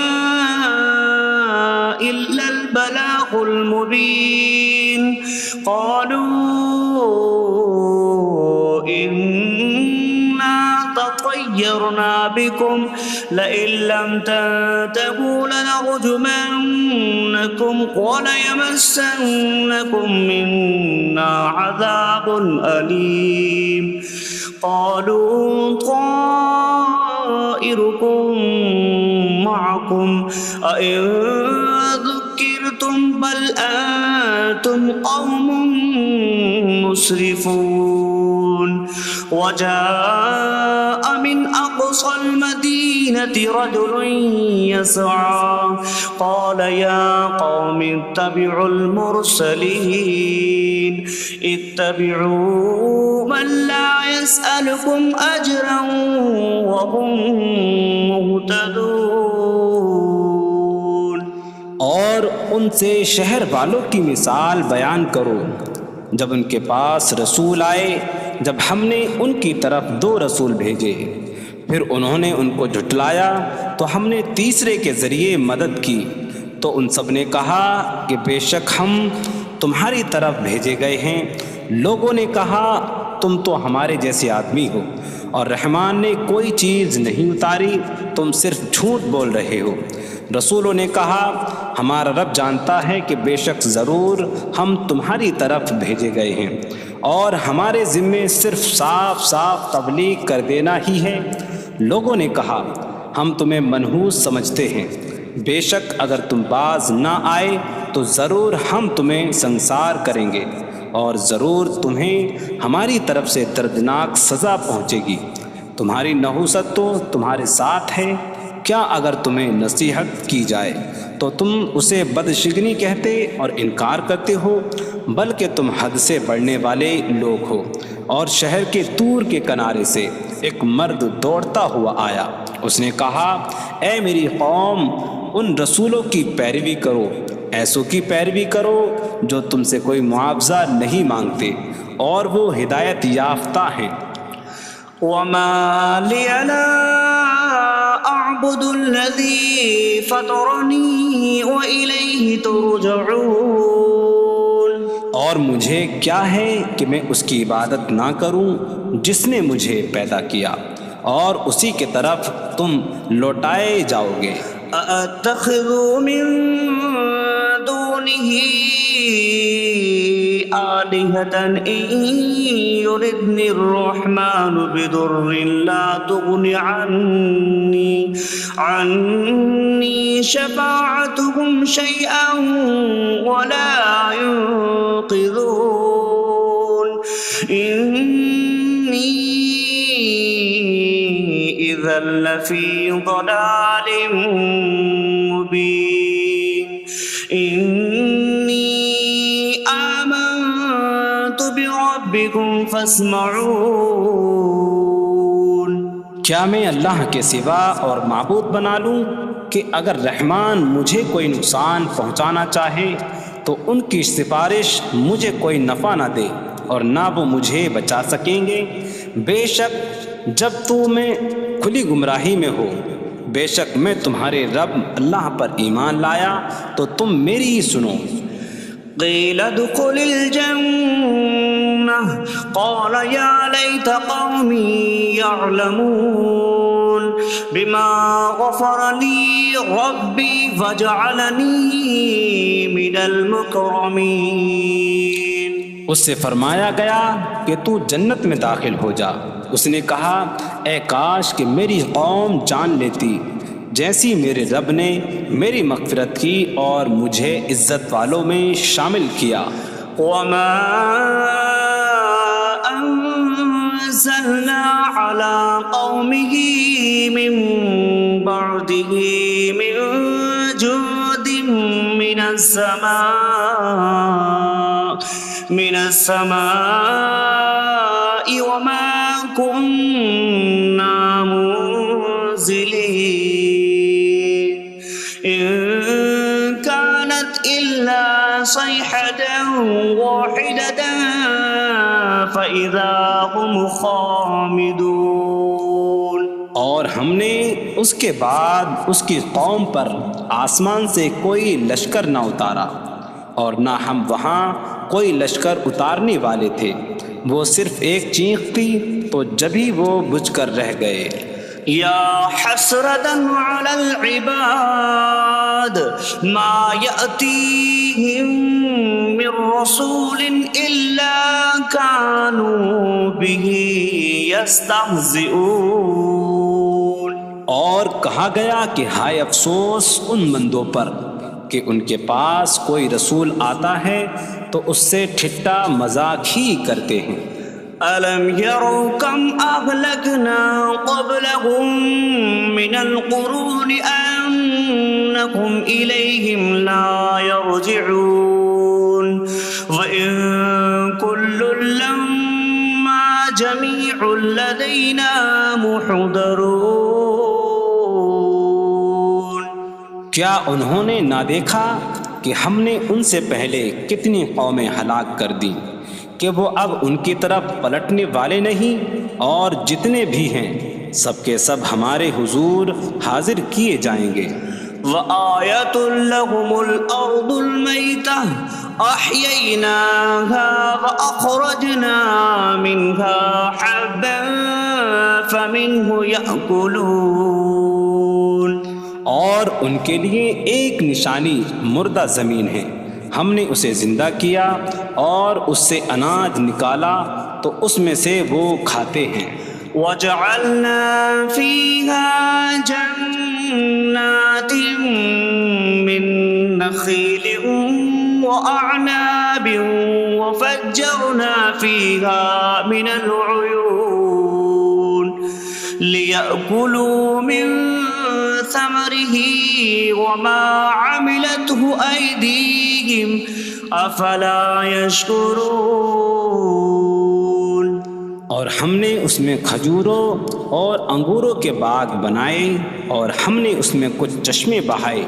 إلا البلاغ المبين قالوا إنا تطيرنا بكم لئن لم تنتهوا لنرجمنكم وليمسنكم منا عذاب أليم قالوا طائركم معكم أئن ذكرتم بل أنتم قوم مسرفون وجاء من أقصى المدينة رجل يسعى قال يا قوم اتبعوا المرسلين اتبعوا من لا يسألكم أجرا وهم مهتدون اور ان سے شہر والوں کی مثال بیان کرو جب ان کے پاس رسول آئے جب ہم نے ان کی طرف 2 رسول بھیجے پھر انہوں نے ان کو جھٹلایا تو ہم نے تیسرے کے ذریعے مدد کی تو ان سب نے کہا کہ بے شک ہم تمہاری طرف بھیجے گئے ہیں لوگوں نے کہا تم تو ہمارے جیسے آدمی ہو اور رحمان نے کوئی چیز نہیں اتاری تم صرف جھوٹ بول رہے ہو رسولوں نے کہا ہمارا رب جانتا ہے کہ بے شک ضرور ہم تمہاری طرف بھیجے گئے ہیں اور ہمارے ذمے صرف صاف صاف تبلیغ کر دینا ہی ہے لوگوں نے کہا ہم تمہیں منحوس سمجھتے ہیں بے شک اگر تم باز نہ آئے تو ضرور ہم تمہیں سنسار کریں گے اور ضرور تمہیں ہماری طرف سے دردناک سزا پہنچے گی تمہاری نحوست تو تمہارے ساتھ ہے کیا اگر تمہیں نصیحت کی جائے تو تم اسے بدشگنی کہتے اور انکار کرتے ہو بلکہ تم حد سے بڑھنے والے لوگ ہو اور شہر کے دور کے کنارے سے ایک مرد دوڑتا ہوا آیا اس نے کہا اے میری قوم ان رسولوں کی پیروی کرو ایسوں کی پیروی کرو جو تم سے کوئی معاوضہ نہیں مانگتے اور وہ ہدایت یافتہ ہیں وما لي لا أعبد الذي فطرني وإليه ترجعون اور مجھے کیا ہے کہ میں اس کی عبادت نہ کروں جس نے مجھے پیدا کیا اور اسی کی طرف تم لوٹائے جاؤ گے أأتخذ من دونه آلهة إن يردني الرحمن بضر لا تغن عني شفاعتهم شيئا ولا ينقذون إني إذا لفي ضلال مبين إني آمنت بربكم فاسمعون کیا میں اللہ کے سوا اور معبود بنا لوں کہ اگر رحمان مجھے کوئی نقصان پہنچانا چاہے تو ان کی سفارش مجھے کوئی نفع نہ دے اور نہ وہ مجھے بچا سکیں گے بے شک جب تم کھلی گمراہی میں ہو بے شک میں تمہارے رب اللہ پر ایمان لایا تو تم میری ہی سنو قيل ادخل الجنة قال يا ليت قومي يعلمون بما غفر لي ربي فجعلني من المكرمين اس سے فرمایا گیا کہ تو جنت میں داخل ہو جا اس نے کہا اے کاش کہ میری قوم جان لیتی جیسی میرے رب نے میری مغفرت کی اور مجھے عزت والوں میں شامل کیا وما أنزلنا على قومه من بعده برحمته من جود من السماء وما كنا منزلين إن كانت إلا صيحة واحدة فإذا هم خامدون۔ اور ہم نے اس کے بعد اس کی قوم پر آسمان سے کوئی لشکر نہ اتارا، اور نہ ہم وہاں کوئی لشکر اتارنے والے تھے۔ وہ صرف ایک چیخ تھی تو جبھی وہ بجھ کر رہ گئے۔ یا حسرتاً علی العباد ما یأتیہم من رسول الا کانوا بہ یستہزئون۔ اور کہا گیا کہ ہائے افسوس ان بندوں پر کہ ان کے پاس کوئی رسول آتا ہے تو اس سے ٹھٹا مذاق ہی کرتے ہیں۔ أَلَمْ يَرَوْا كَمْ أَهْلَكْنَا قَبْلَهُمْ مِنَ الْقُرُونِ أَنَّكُمْ إِلَيْهِمْ لَا يَرْجِعُونَ وَإِن كُلٌّ لَّمَّا جَمِيعٌ لَّدَيْنَا مُحْضَرُونَ۔ کیا انہوں نے نہ دیکھا کہ ہم نے ان سے پہلے کتنی قومیں ہلاک کر دیں کہ وہ اب ان کی طرف پلٹنے والے نہیں، اور جتنے بھی ہیں سب کے سب ہمارے حضور حاضر کیے جائیں گے۔ وَآیَةٌ لَّهُمُ الْأَرْضُ الْمَيْتَةُ أَحْيَيْنَاهَا وَأَخْرَجْنَا مِنْهَا حَبًّا فَمِنْهُ يَأْكُلُونَ۔ اور ان کے لیے ایک نشانی مردہ زمین ہے، ہم نے اسے زندہ کیا اور اس سے اناج نکالا تو اس میں سے وہ کھاتے ہیں۔ وَجَعَلْنَا فِيهَا جَنَّاتٍ مِّن نَّخِيلٍ وَأَعْنَابٍ وَفَجَّرْنَا فِيهَا مِنَ الْعُيُونِ لِيَأْكُلُوا مِن ثمره وما عملته أيديهم أفلا يشكرون۔ اور ہم نے اس میں کھجوروں اور انگوروں کے باغ بنائے، اور ہم نے اس میں کچھ چشمے بہائے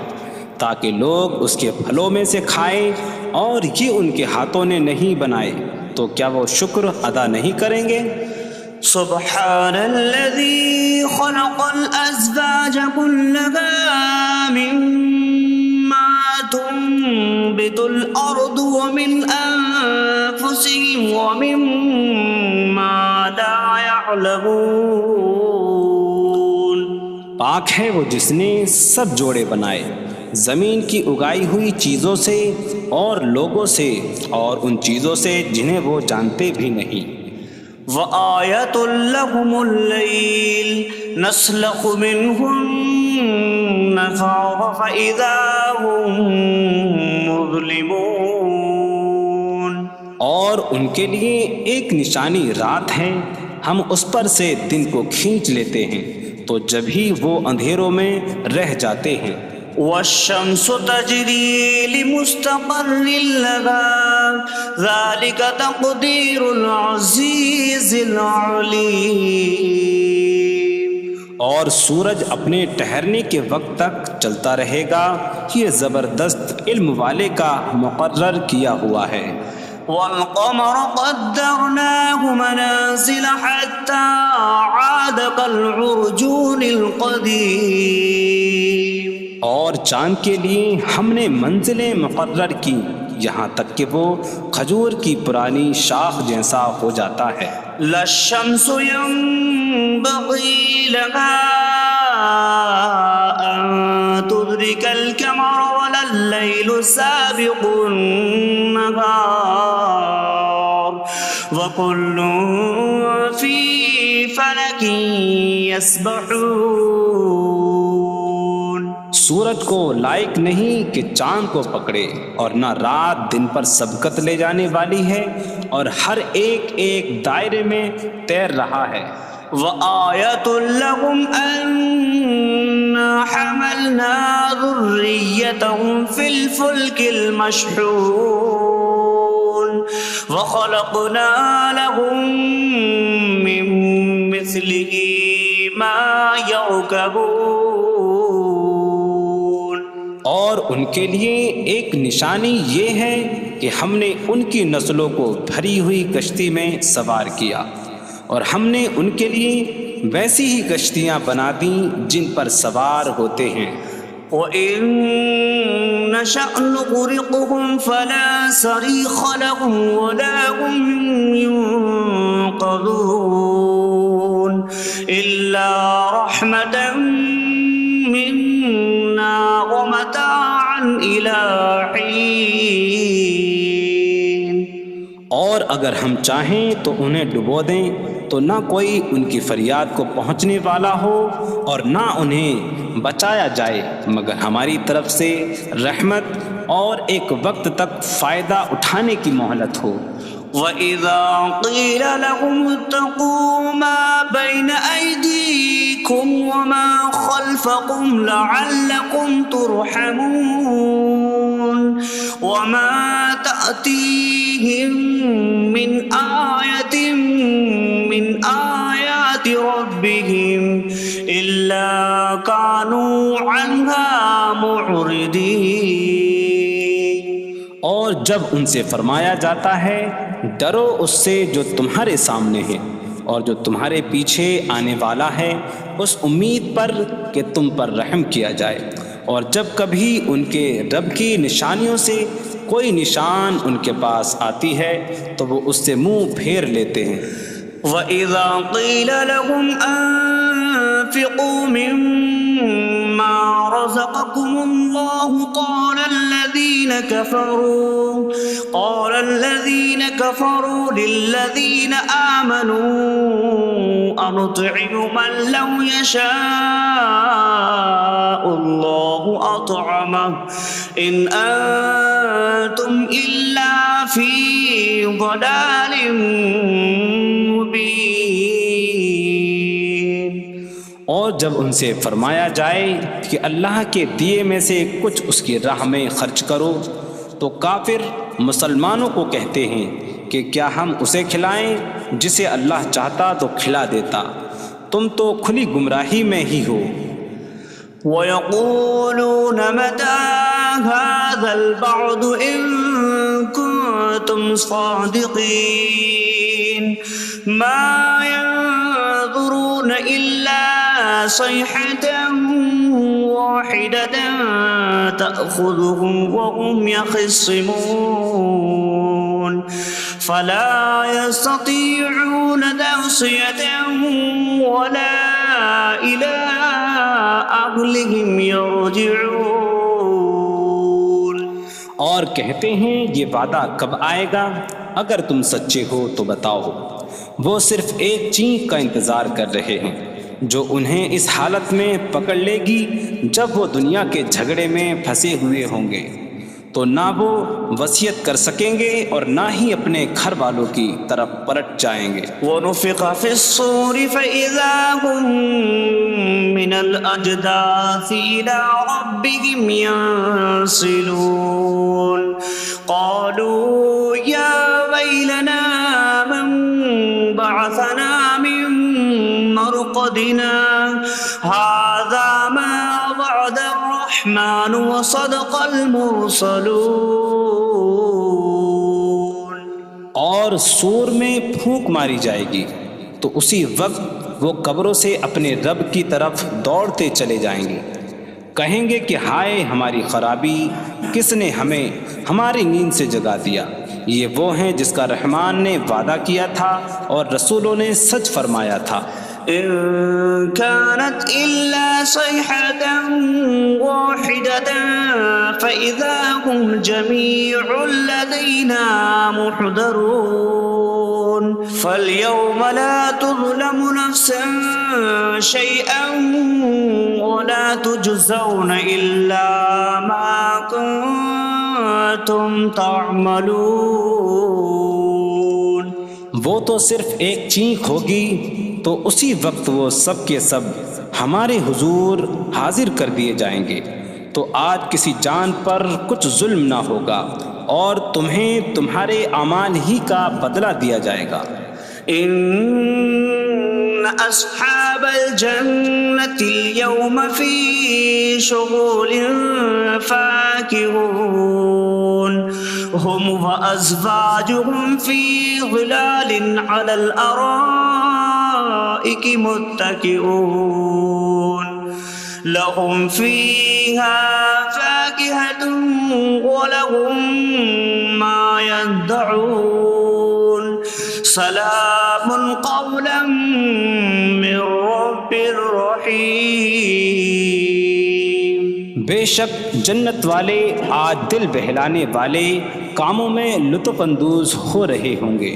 تاکہ لوگ اس کے پھلوں میں سے کھائیں، اور یہ ان کے ہاتھوں نے نہیں بنائے، تو کیا وہ شکر ادا نہیں کریں گے؟ سبحان الذي خلق الأزواج كلها مما تنبت الأرض ومن أنفسهم ومما لا يعلمون۔ پاک ہے وہ جس نے سب جوڑے بنائے زمین کی اگائی ہوئی چیزوں سے اور لوگوں سے اور ان چیزوں سے جنہیں وہ جانتے بھی نہیں۔ وَآیَةٌ لَّهُمُ اللَّيْلُ نَسْلَخُ مِنْهُ النَّهَارَ فَإِذَا هُم مُظْلِمُونَ۔ اور ان کے لیے ایک نشانی رات ہے، ہم اس پر سے دن کو کھینچ لیتے ہیں تو جبھی وہ اندھیروں میں رہ جاتے ہیں۔ وَالشَّمْسُ تَجْرِي لِمُسْتَقَرٍّ لَّهَا ذَلِكَ تَقْدِيرُ الْعَزِيزِ الْعَلِيمِ۔ اور سورج اپنے ٹھہرنے کے وقت تک چلتا رہے گا، یہ زبردست علم والے کا مقرر کیا ہوا ہے۔ وَالْقَمَرَ قَدَّرْنَاهُ مَنَازِلَ حَتَّى عَادَ كَالْعُرْجُونِ الْقَدِيمِ۔ اور چاند کے لیے ہم نے منزلیں مقرر کی یہاں تک کہ وہ کھجور کی پرانی شاخ جیسا ہو جاتا ہے۔ لا الشمس ينبغي لها أن تدرك القمر ولا الليل سابق النهار وكل في فلك يسبحون۔ سورج کو لائق نہیں کہ چاند کو پکڑے، اور نہ رات دن پر سبقت لے جانے والی ہے، اور ہر ایک ایک دائرے میں تیر رہا ہے۔ وَآیَةٌ لَّهُمْ أَنَّا حملنا ذريتهم في الفلك المشحون وخلقنا لهم من مثله ما يركبون۔ اور ان کے لیے ایک نشانی یہ ہے کہ ہم نے ان کی نسلوں کو بھری ہوئی کشتی میں سوار کیا، اور ہم نے ان کے لیے ویسی ہی کشتیاں بنا دیں جن پر سوار ہوتے ہیں۔ وَإِن نَّشَأْ نُغْرِقْهُمْ فَلَا صَرِيخَ لَهُمْ وَلَا هُمْ يُنقَذُونَ إِلَّا رَحْمَةً مِّنَّا وَمَتَاعًا إِلَىٰ حِينٍ۔ اور اگر ہم چاہیں تو انہیں ڈبو دیں تو نہ کوئی ان کی فریاد کو پہنچنے والا ہو اور نہ انہیں بچایا جائے مگر ہماری طرف سے رحمت اور ایک وقت تک فائدہ اٹھانے کی مہلت ہو۔ وَإِذَا قِيلَ لَهُمُ اتَّقُوا مَا بَيْنَ أَيْدِيكُمْ وَمَا خَلْفَكُمْ لَعَلَّكُمْ تُرْحَمُونَ وَمَا تَأْتِيهِم مِّنْ آيَةٍ مِّنْ آيَاتِ رَبِّهِمْ إِلَّا كَانُوا عَنْهَا مُعْرِضِينَ۔ اور جب ان سے فرمایا جاتا ہے ڈرو اس سے جو تمہارے سامنے ہے اور جو تمہارے پیچھے آنے والا ہے، اس امید پر کہ تم پر رحم کیا جائے، اور جب کبھی ان کے رب کی نشانیوں سے کوئی نشان ان کے پاس آتی ہے تو وہ اس سے منہ پھیر لیتے ہیں۔ وَإِذَا قِيلَ لَهُمْ أَنفِقُوا مِمَّا رَزَقَكُمُ اللَّهُ قَالَ الَّذِينَ كَفَرُوا لِلَّذِينَ آمَنُوا أَنُطْعِمُ مَن لَّوْ يَشَاءُ اللَّهُ أَطْعَمَهُ إِنْ أَنتُمْ إِلَّا فِي ضَلَالٍ مبین۔ اور جب ان سے فرمایا جائے کہ اللہ کے دیے میں سے کچھ اس کی راہ میں خرچ کرو تو کافر مسلمانوں کو کہتے ہیں کہ کیا ہم اسے کھلائیں جسے اللہ چاہتا تو کھلا دیتا، تم تو کھلی گمراہی میں ہی ہو۔ وَيَقُولُونَ مَتَىٰ هَٰذَا الْوَعْدُ إِن كُنتُمْ صَادِقِينَ مَا يَنظُرُونَ إِلَّا صَيْحَةً وَاحِدَةً تَأْخُذُهُمْ وَهُمْ يَخِصِّمُونَ فَلَا يَسْتَطِيعُونَ تَوْصِيَةً وَلَا إِلَىٰ أَهْلِهِمْ يَرْجِعُونَ۔ اور کہتے ہیں یہ وعدہ کب آئے گا؟ اگر تم سچے ہو تو بتاؤ۔ وہ صرف ایک چینک کا انتظار کر رہے ہیں جو انہیں اس حالت میں پکڑ لے گی جب وہ دنیا کے جھگڑے میں پھنسے ہوئے ہوں گے، تو نہ وہ وصیت کر سکیں گے اور نہ ہی اپنے گھر والوں کی طرف پلٹ جائیں گے۔ وَنُفِخَ فِي الصُّورِ فَإِذَا هُم مِّنَ الْأَجْدَاثِ إِلَىٰ رَبِّهِمْ يَنسِلُونَ قَالُوا يَا وَيْلَنَا مَن بَعَثَنَا مِن مَّرْقَدِنَا هَٰذَا مَا وَعَدَ الرَّحْمَٰنُ وَصَدَقَ الْمُرْسَلُونَ۔ اور سور میں پھونک ماری جائے گی تو اسی وقت وہ قبروں سے اپنے رب کی طرف دوڑتے چلے جائیں گے، کہیں گے کہ ہائے ہماری خرابی، کس نے ہمیں ہماری نیند سے جگا دیا۔ یہ وہ ہیں جس کا رحمان نے وعدہ کیا تھا اور رسولوں نے سچ فرمایا تھا۔ إن كانت إلا صيحة واحدة فإذا هم جميع لدينا محضرون فاليوم لا تظلم نفس شيئا ولا تجزون إلا ما كنتم تعملون۔ وہ تو صرف ایک چینک ہوگی تو اسی وقت وہ سب کے سب ہمارے حضور حاضر کر دیے جائیں گے۔ تو آج کسی جان پر کچھ ظلم نہ ہوگا اور تمہیں تمہارے اعمال ہی کا بدلہ دیا جائے گا۔ إن أصحاب الجنة اليوم في شغل فاكهون هم وأزواجهم في ظلال على الأرائك متكئون لهم فيها فاكهة ولهم ما يدعون سلام قولا من رب رحیم۔ بے شک جنت والے آج دل بہلانے والے کاموں میں لطف اندوز ہو رہے ہوں گے۔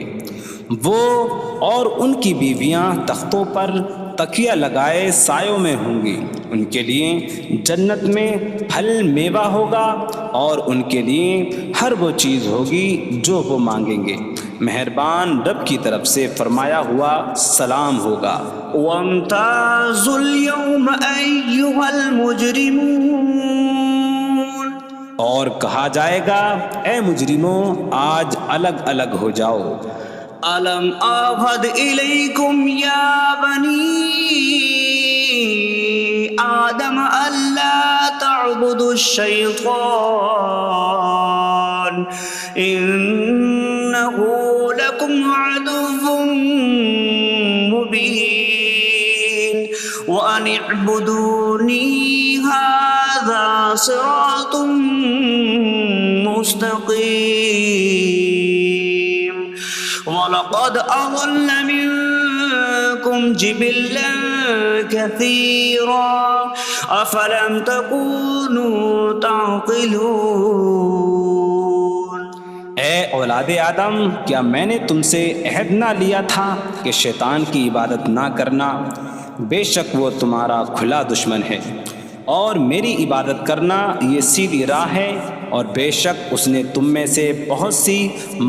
وہ اور ان کی بیویاں تختوں پر تکیہ لگائے سایوں میں ہوں گی۔ ان کے لیے جنت میں پھل میوہ ہوگا اور ان کے لیے ہر وہ چیز ہوگی جو وہ مانگیں گے۔ مہربان رب کی طرف سے فرمایا ہوا سلام ہوگا۔ وامتازوا اليوم أيها المجرمون، اور کہا جائے گا اے مجرموں آج الگ الگ ہو جاؤ۔ ألم أعهد إليكم يا بني آدم ألا تعبدوا الشيطان إنه لكم عدو مبين وأن اعبدوني هذا صراط مستقيم وَلَقَدْ أَضَلَّ مِنكُمْ جِبِلًّا كَثِيرًا أَفَلَمْ تَكُونُوا تَعْقِلُونَ۔ اے اولاد آدم، کیا میں نے تم سے عہد نہ لیا تھا کہ شیطان کی عبادت نہ کرنا؟ بے شک وہ تمہارا کھلا دشمن ہے، اور میری عبادت کرنا یہ سیدھی راہ ہے، اور بے شک اس نے تم میں سے بہت سی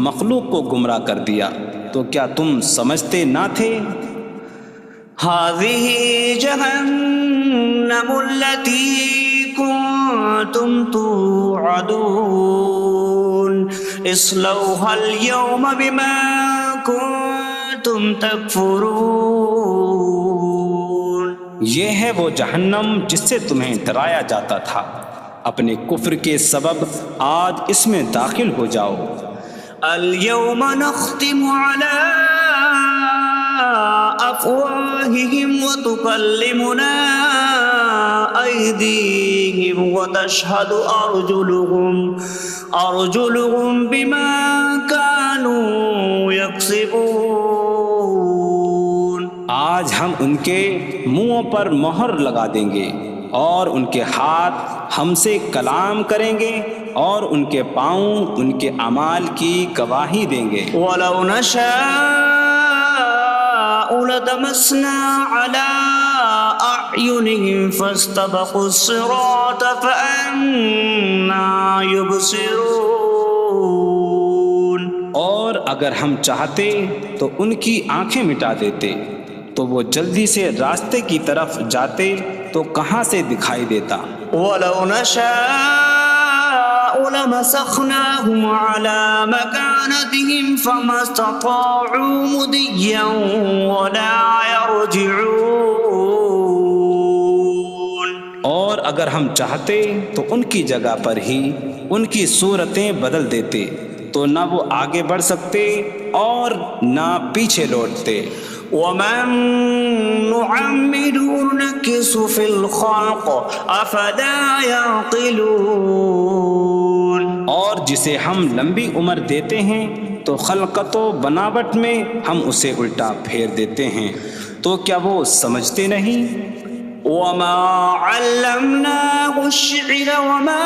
مخلوق کو گمراہ کر دیا۔ تو کیا تم سمجھتے نہ تھے؟ هذه جهنم التي كنتم توعدون اصلوها اليوم بما كنتم تكفرون۔ یہ ہے وہ جہنم جس سے تمہیں ڈرایا جاتا تھا، اپنے کفر کے سبب آج اس میں داخل ہو جاؤ۔ اليوم نختم على أفواههم وتكلمنا أيديهم وتشهد أرجلهم بما كانوا يكسبون۔ آج ہم ان کے منہوں پر مہر لگا دیں گے، اور ان کے ہاتھ ہم سے کلام کریں گے، اور ان کے پاؤں ان کے اعمال کی گواہی دیں گے۔ وَلَوْ نَشَاءُ لَطَمَسْنَا عَلَىٰ أَعْيُنِهِمْ فَاسْتَبَقُوا الصِّرَاطَ فَأَنَّىٰ يُبْصِرُونَ۔ اور اگر ہم چاہتے تو ان کی آنکھیں مٹا دیتے، تو وہ جلدی سے راستے کی طرف جاتے تو کہاں سے دکھائی دیتا۔ وَلَوْ نَشَاءُ لَمَسَخْنَاهُمْ عَلَىٰ مَكَانَتِهِمْ فَمَا اسْتَطَاعُوا مُضِيًّا وَلَا يَرْجِعُونَ۔ اور اگر ہم چاہتے تو ان کی جگہ پر ہی ان کی صورتیں بدل دیتے، تو نہ وہ آگے بڑھ سکتے اور نہ پیچھے لوٹتے۔ وَمَن نُّعَمِّرْهُ نُنَكِّسْهُ فِي الْخَلْقِ أَفَلَا يَعْقِلُونَ۔ اور جسے ہم لمبی عمر دیتے ہیں تو خلقت و بناوٹ میں ہم اسے الٹا پھیر دیتے ہیں، تو کیا وہ سمجھتے نہیں؟ وَمَا عَلَّمْنَاهُ الشِّعْرَ وَمَا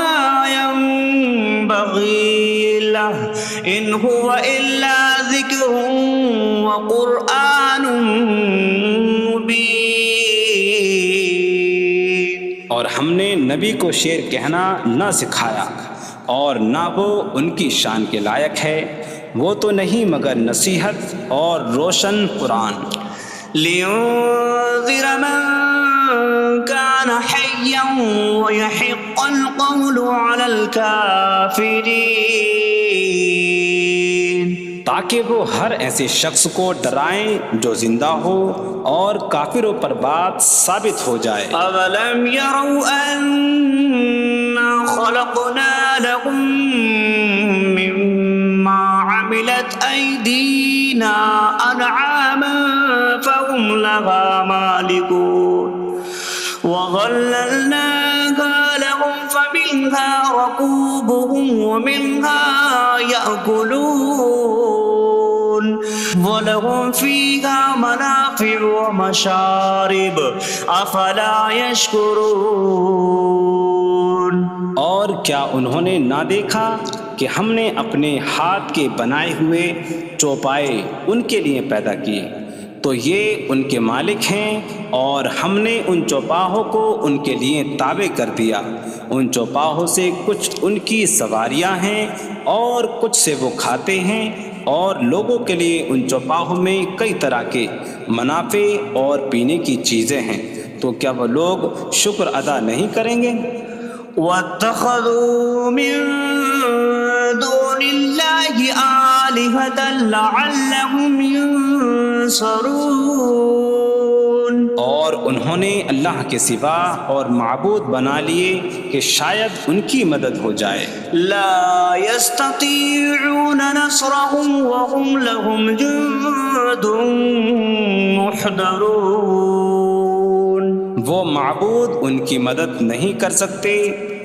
يَنبَغِي لَهُ إِنْ هُوَ إِلَّا ذِكْرٌ وَقُرْآنٌ مُّبِينٌ۔ اور ہم نے نبی کو شعر کہنا نہ سکھایا، اور نہ وہ ان کی شان کے لائق ہے، وہ تو نہیں مگر نصیحت اور روشن قرآن۔ لينذر من كان حيا ويحق القول على الكافرين، تاکہ وہ ہر ایسے شخص کو ڈرائیں جو زندہ ہو اور کافروں پر بات ثابت ہو جائے۔ أولم يروا أنا خلقنا لهم مما عملت أيدينا أنعاما فهم لها مالكون وظللناها لهم فمنها ركوبهم ومنها يأكلون وَلَهُمْ فِيهَا مَنَافِعُ وَمَشَارِبُ أَفَلَا يَشْكُرُونَ۔ اور کیا انہوں نے نہ دیکھا کہ ہم نے اپنے ہاتھ کے بنائے ہوئے چوپائے ان کے لیے پیدا کیے، تو یہ ان کے مالک ہیں، اور ہم نے ان چوپاہوں کو ان کے لیے تابع کر دیا۔ ان چوپاہوں سے کچھ ان کی سواریاں ہیں اور کچھ سے وہ کھاتے ہیں، اور لوگوں کے لیے ان چوپاہوں میں کئی طرح کے منافع اور پینے کی چیزیں ہیں، تو کیا وہ لوگ شکر ادا نہیں کریں گے؟ وَاتَّخَذُوا مِن دُونِ اللَّهِ آلِهَةً لَعَلَّهُمْ يُنصَرُونَ، اور انہوں نے اللہ کے سوا اور معبود بنا لیے کہ شاید ان کی مدد ہو جائے۔ لا يستطيعون نصرهم وهم لهم جند محضرون، وہ معبود ان کی مدد نہیں کر سکتے،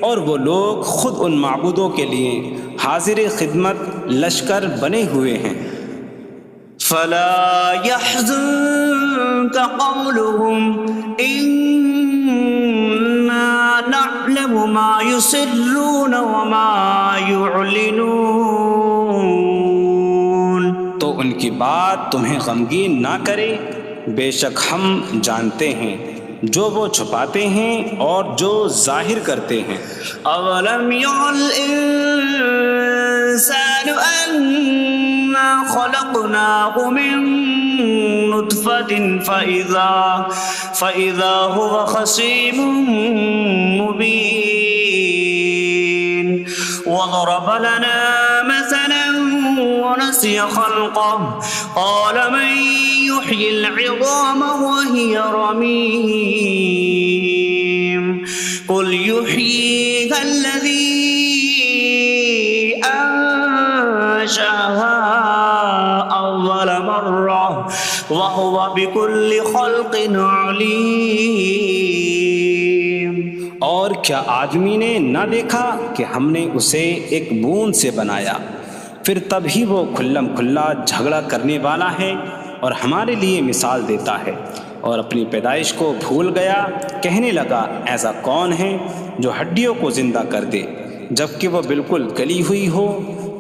اور وہ لوگ خود ان معبودوں کے لیے حاضر خدمت لشکر بنے ہوئے ہیں۔ فلا يحزنك قولهم إنا نعلم ما يسرون وما يعلنون، تو ان کی بات تمہیں غمگین نہ کرے، بے شک ہم جانتے ہیں جو وہ چھپاتے ہیں اور جو ظاہر کرتے ہیں۔ اولم ير الانسان انا خلقناه من نطفة فإذا هو خصيم مبين وضرب لنا مثلا ونسي خلقه قال من يحيي العظام وهي رميم قل يحييها الذي أنشأها أول مرة وهو بكل خلق عليم۔ اور کیا آدمی نے نہ دیکھا کہ ہم نے اسے ایک بوند سے بنایا، پھر تب ہی وہ کھلم کھلا جھگڑا کرنے والا ہے اور ہمارے لیے مثال دیتا ہے، اور اپنی پیدائش کو بھول گیا، کہنے لگا ایسا کون ہے جو ہڈیوں کو زندہ کر دے جبکہ وہ بالکل گلی ہوئی ہو؟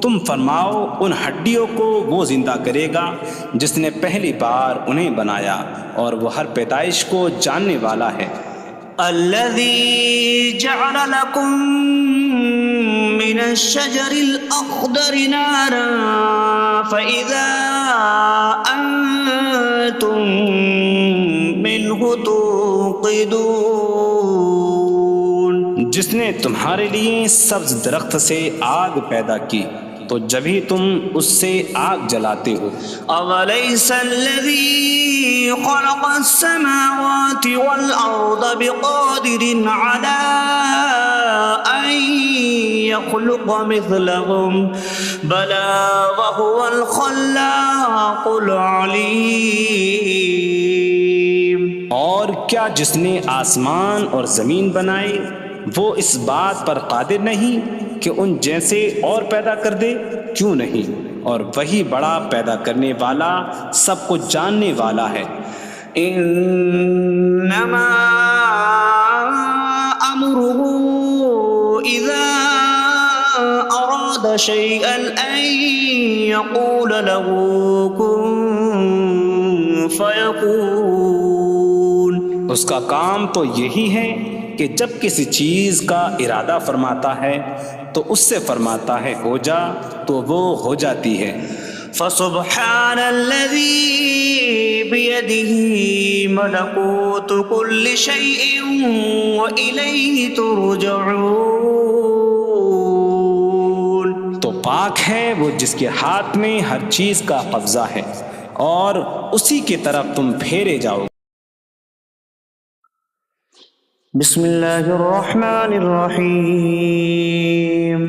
تم فرماؤ ان ہڈیوں کو وہ زندہ کرے گا جس نے پہلی بار انہیں بنایا، اور وہ ہر پیدائش کو جاننے والا ہے۔ الذي جعل لكم من الشجر الأخضر نارا فإذا أنتم منه توقدون، جس نے تمہارے لیے سبز درخت سے آگ پیدا کی تو جبھی تم اس سے آگ جلاتے ہو۔ أَوَلَيْسَ الَّذِي خَلَقَ السَّمَاوَاتِ وَالْأَرْضَ بِقَادِرٍ عَلَىٰ أَن يَخْلُقَ مِثْلَهُم بَلَىٰ وَهُوَ الْخَلَّاقُ الْعَلِيمُ۔ اور کیا جس نے آسمان اور زمین بنائے وہ اس بات پر قادر نہیں کہ ان جیسے اور پیدا کر دے؟ کیوں نہیں، اور وہی بڑا پیدا کرنے والا سب کچھ جاننے والا ہے۔ انما امره اذا اراد شيئا ان يقول له كن فيكون، اس کا کام تو یہی ہے کہ جب کسی چیز کا ارادہ فرماتا ہے تو اس سے فرماتا ہے ہو جا، تو وہ ہو جاتی ہے۔ فسبحان الذي بيده ملكوت كل شيء وإليه ترجعون. تو پاک ہے وہ جس کے ہاتھ میں ہر چیز کا قبضہ ہے اور اسی کی طرف تم پھیرے جاؤ. بسم اللہ الرحمن الرحیم.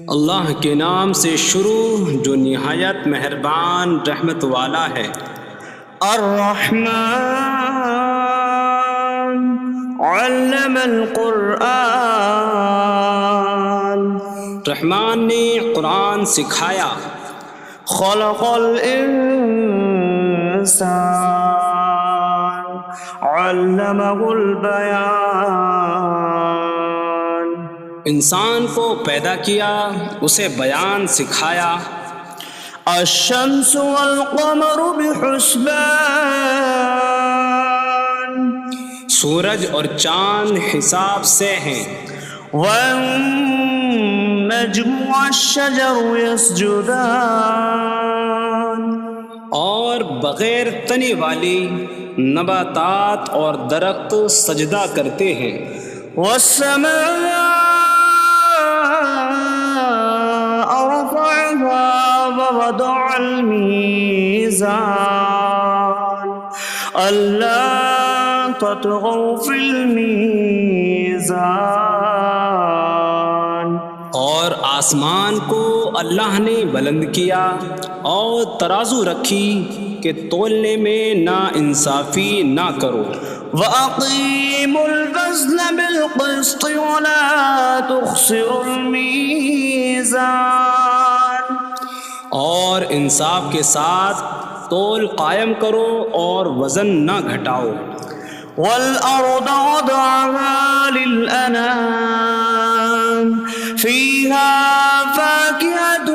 اللہ کے نام سے شروع جو نہایت مہربان رحمت والا ہے. الرحمن علم القرآن. رحمان نے قرآن سکھایا. خلق الانسان علمہ البیان. انسان کو پیدا کیا اسے بیان سکھایا. الشمس والقمر بحسبان. سورج اور چاند حساب سے ہیں. والنجم والشجر يسجدان. اور بغیر تنے والی نباتات اور درخت سجدہ کرتے ہیں. والسماء رفعها ووضع الميزان ألا تطغوا في الميزان. اور آسمان کو اللہ نے بلند کیا اور ترازو رکھی کہ تولنے میں نا انصافی نہ کرو. وَأَقِيمُوا الْوَزْنَ بِالْقِسْطِ وَلَا تُخْسِرُوا الْمِيزَانَ. اور انصاف کے ساتھ تول قائم کرو اور وزن نہ گھٹاؤ. وَالْأَرْضَ وَضَعَهَا لِلْأَنَامِ فِيهَا فَاكِهَةٌ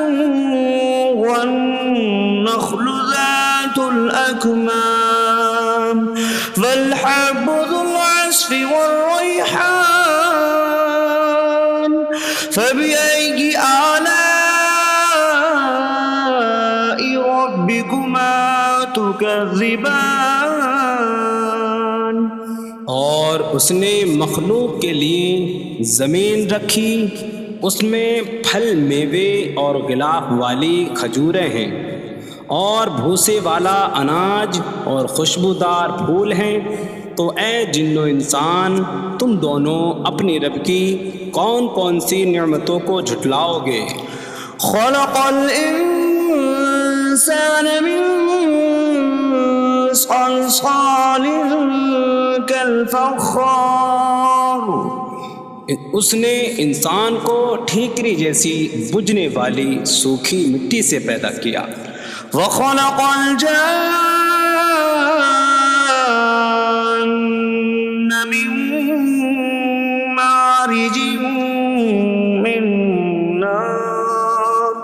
وَالنَّخْلُ ذَاتُ الْأَكْمَامِ وَالْحَبُّ ذُو الْعَصْفِ وَالرَّيْحَانُ فَبِأَيِّ آلَاءِ رَبِّكُمَا تُكَذِّبَانِ. اور اس نے مخلوق کے لیے زمین رکھی، اس میں پھل میوے اور غلاف والی کھجوریں ہیں اور بھوسے والا اناج اور خوشبودار پھول ہیں. تو اے جن و انسان تم دونوں اپنی رب کی کون کون سی نعمتوں کو جھٹلاؤ گے. خلق الانسان من صلصال کالفخار. اس نے انسان کو ٹھیکری جیسی بجھنے والی سوکھی مٹی سے پیدا کیا. وخلق الجان من مارج من نار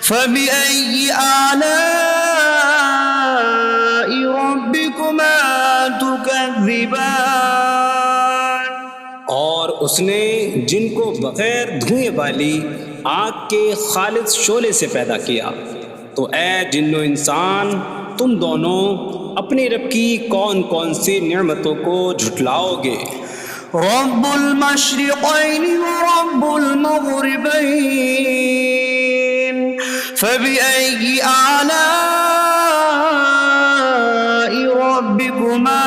فبأي آلاء ربكما تكذبان. اور اس نے جن کو بغیر دھوئیں والی آگ کے خالص شعلے سے پیدا کیا. تو اے جن و انسان تم دونوں اپنی رب کی کون کون سی نعمتوں کو جھٹلاؤ گے. رب المشرقین ورب المغربین فبأي آلاء ربكما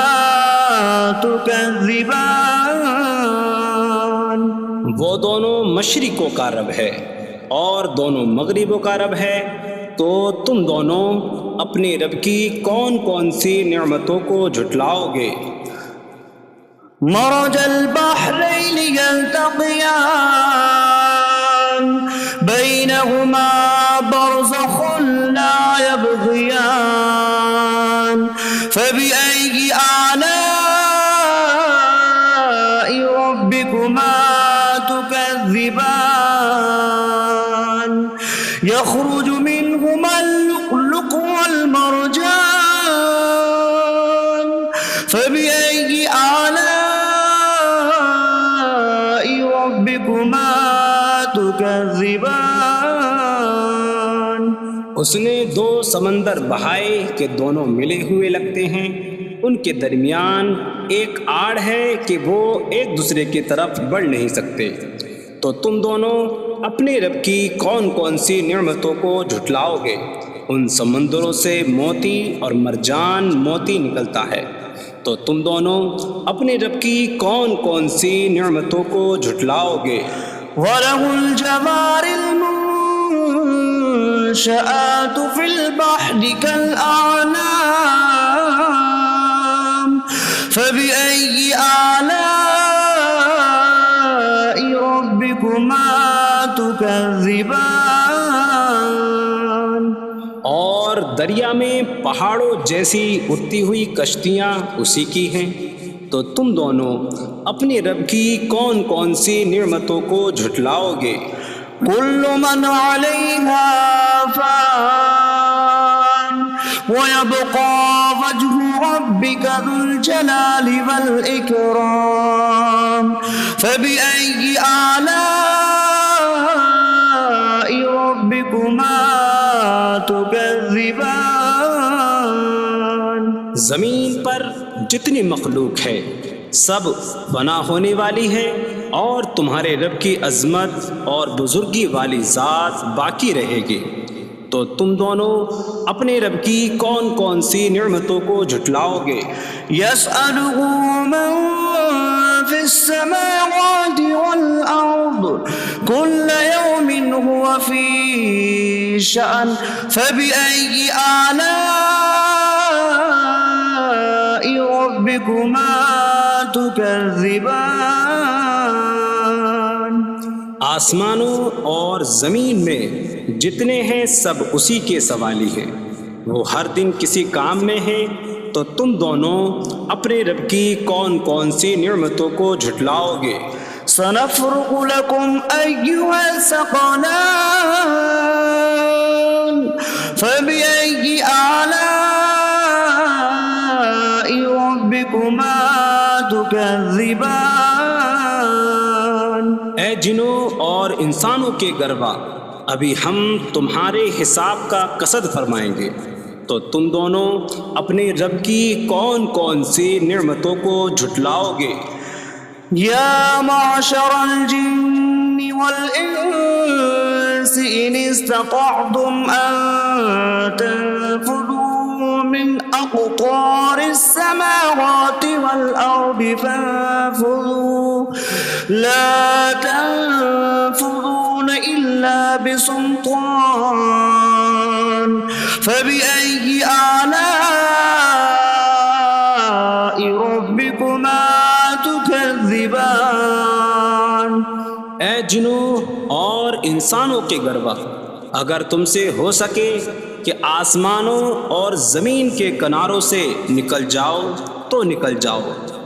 تكذبان. وہ دونوں مشرقوں کا رب ہے اور دونوں مغربوں کا رب ہے. تو تم دونوں اپنے رب کی کون کون سی نعمتوں کو جھٹلاؤ گے. مرج البحرین یلتقیان بینہما برزخ لا یبغیان فبأي آلاء ربكما تكذبان. يخرج منهما اللؤلؤ والمرجان فبأي آلاء ربكما تكذبان. اس نے دو سمندر بہائے کہ دونوں ملے ہوئے لگتے ہیں، ان کے درمیان ایک آڑ ہے کہ وہ ایک دوسرے کی طرف بڑھ نہیں سکتے، تو تم دونوں اپنے رب کی کون کون سی نعمتوں کو جھٹلاؤ گے؟ ان سمندروں سے موتی اور مرجان موتی نکلتا ہے، تو تم دونوں اپنے رب کی کون کون سی نعمتوں کو جھٹلاؤ گے؟ وَلَهُ الْجَوَارِ الْمُنشَآتُ فِي الْبَحْرِ كَالْأَعْلَامِ فَبِأَيِّ آلَاءِ رَبِّكُمَا تُكَذِّبَانِ۔ اور دریا میں پہاڑوں جیسی اڑتی ہوئی کشتیاں اسی کی ہیں، تو تم دونوں اپنے رب کی کون کون سی نعمتوں کو جھٹلاؤ گے؟ كُلُّ مَنْ عَلَيْهَا فَانٍ وَيَبْقَى وَجْهُ رَبِّكَ ذُو الْجَلَالِ وَالْإِكْرَامِ فَبِأَيِّ آلَاءِ رَبِّكُمَا تُكَذِّبَانِ۔ زمین پر جتنی مخلوق ہے سب فنا ہونے والی ہے، اور تمہارے رب کی عظمت اور بزرگی والی ذات باقی رہے گی، تو تم دونوں اپنے رب کی کون کون سی نعمتوں کو جھٹلاؤ گے؟ يَسْأَلُهُ مَن فِي السَّمَاوَاتِ وَالْأَرْضِ كُلَّ يَوْمٍ هُوَ فِي شَأْنٍ فَبِأَيِّ آلَاءِ رَبِّكُمَا تُكَذِّبَانِ۔ آسمانوں اور زمین میں جتنے ہیں سب اسی کے سوالی ہیں، وہ ہر دن کسی کام میں ہیں، تو تم دونوں اپنے رب کی کون کون سی نعمتوں کو جھٹلاؤ گے؟ سَنَفْرُغُ لَكُمْ أَيُّهَ الثَّقَلَانِ فَبِأَيِّ آلَاءِ رَبِّكُمَا تُكَذِّبَانِ۔ اے جنوں اور انسانوں کے گروہ، ابھی ہم تمہارے حساب کا قصد فرمائیں گے، تو تم دونوں اپنے رب کی کون کون سی نعمتوں کو جھٹلاؤ گے؟ يَا مَعْشَرَ الْجِنِّ وَالْإِنسِ إِنِ اسْتَطَعْتُمْ أَن تَنفُذُوا مِنْ أَقْطَارِ السَّمَاوَاتِ وَالْأَرْضِ فَانفُذُوا لَا تَنفُذُونَ إِلَّا بِسُلْطَانٍ فَبِأَيِّ آلَاءِ رَبِّكُمَا تُكَذِّبَانِ۔ اے جنوں اور انسانوں کے گروہ، اگر تم سے ہو سکے کہ آسمانوں اور زمین کے کناروں سے نکل جاؤ تو نکل جاؤ،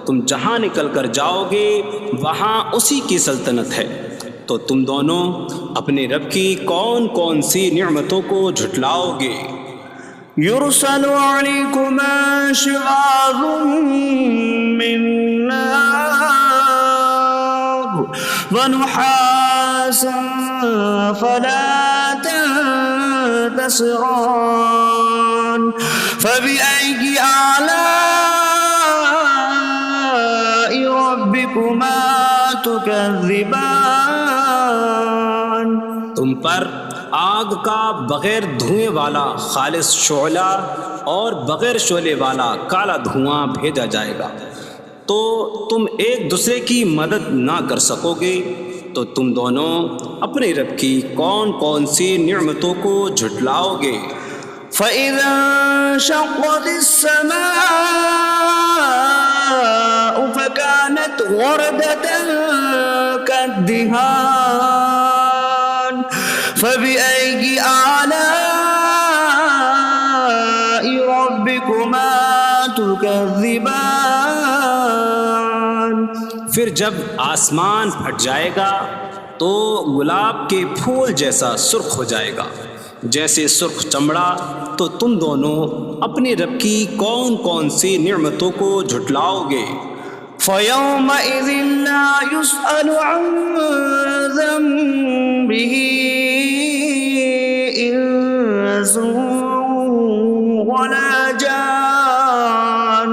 تم جہاں نکل کر جاؤ گے وہاں اسی کی سلطنت ہے، تو تم دونوں اپنے رب کی کون کون سی نعمتوں کو جھٹلاؤ گے؟ يُرْسَلُ عَلَيْكُمَا شِوَاظٌ مِّن نَّارٍ وَنُحَاسٌ فَلَا تَنتَصِرَانِ فَبِأَيِّ آلَاءِ رَبِّكُمَا تُكَذِّبَانِ۔ تم پر آگ کا بغیر دھوئیں والا خالص شعلہ اور بغیر شعلے والا کالا دھواں بھیجا جائے گا، تو تم ایک دوسرے کی مدد نہ کر سکو گے، تو تم دونوں اپنے رب کی کون کون سی نعمتوں کو جھٹلاؤ گے؟ فَإِذَا انشَقَّتِ السَّمَاءُ فَكَانَتْ وَرْدَةً كَالدِّهَانِ فَبِأَيِّ آلَاءِ رَبِّكُمَا تُكَذِّبَانِ۔ پھر جب آسمان پھٹ جائے گا تو گلاب کے پھول جیسا سرخ ہو جائے گا، جیسے سرخ چمڑا، تو تم دونوں اپنے رب کی کون کون سی نعمتوں کو جھٹلاؤ گے؟ فَيَوْمَئِذٍ لَا يُسْأَلُ عَنْ ذَنبِهِ إنس ولا جان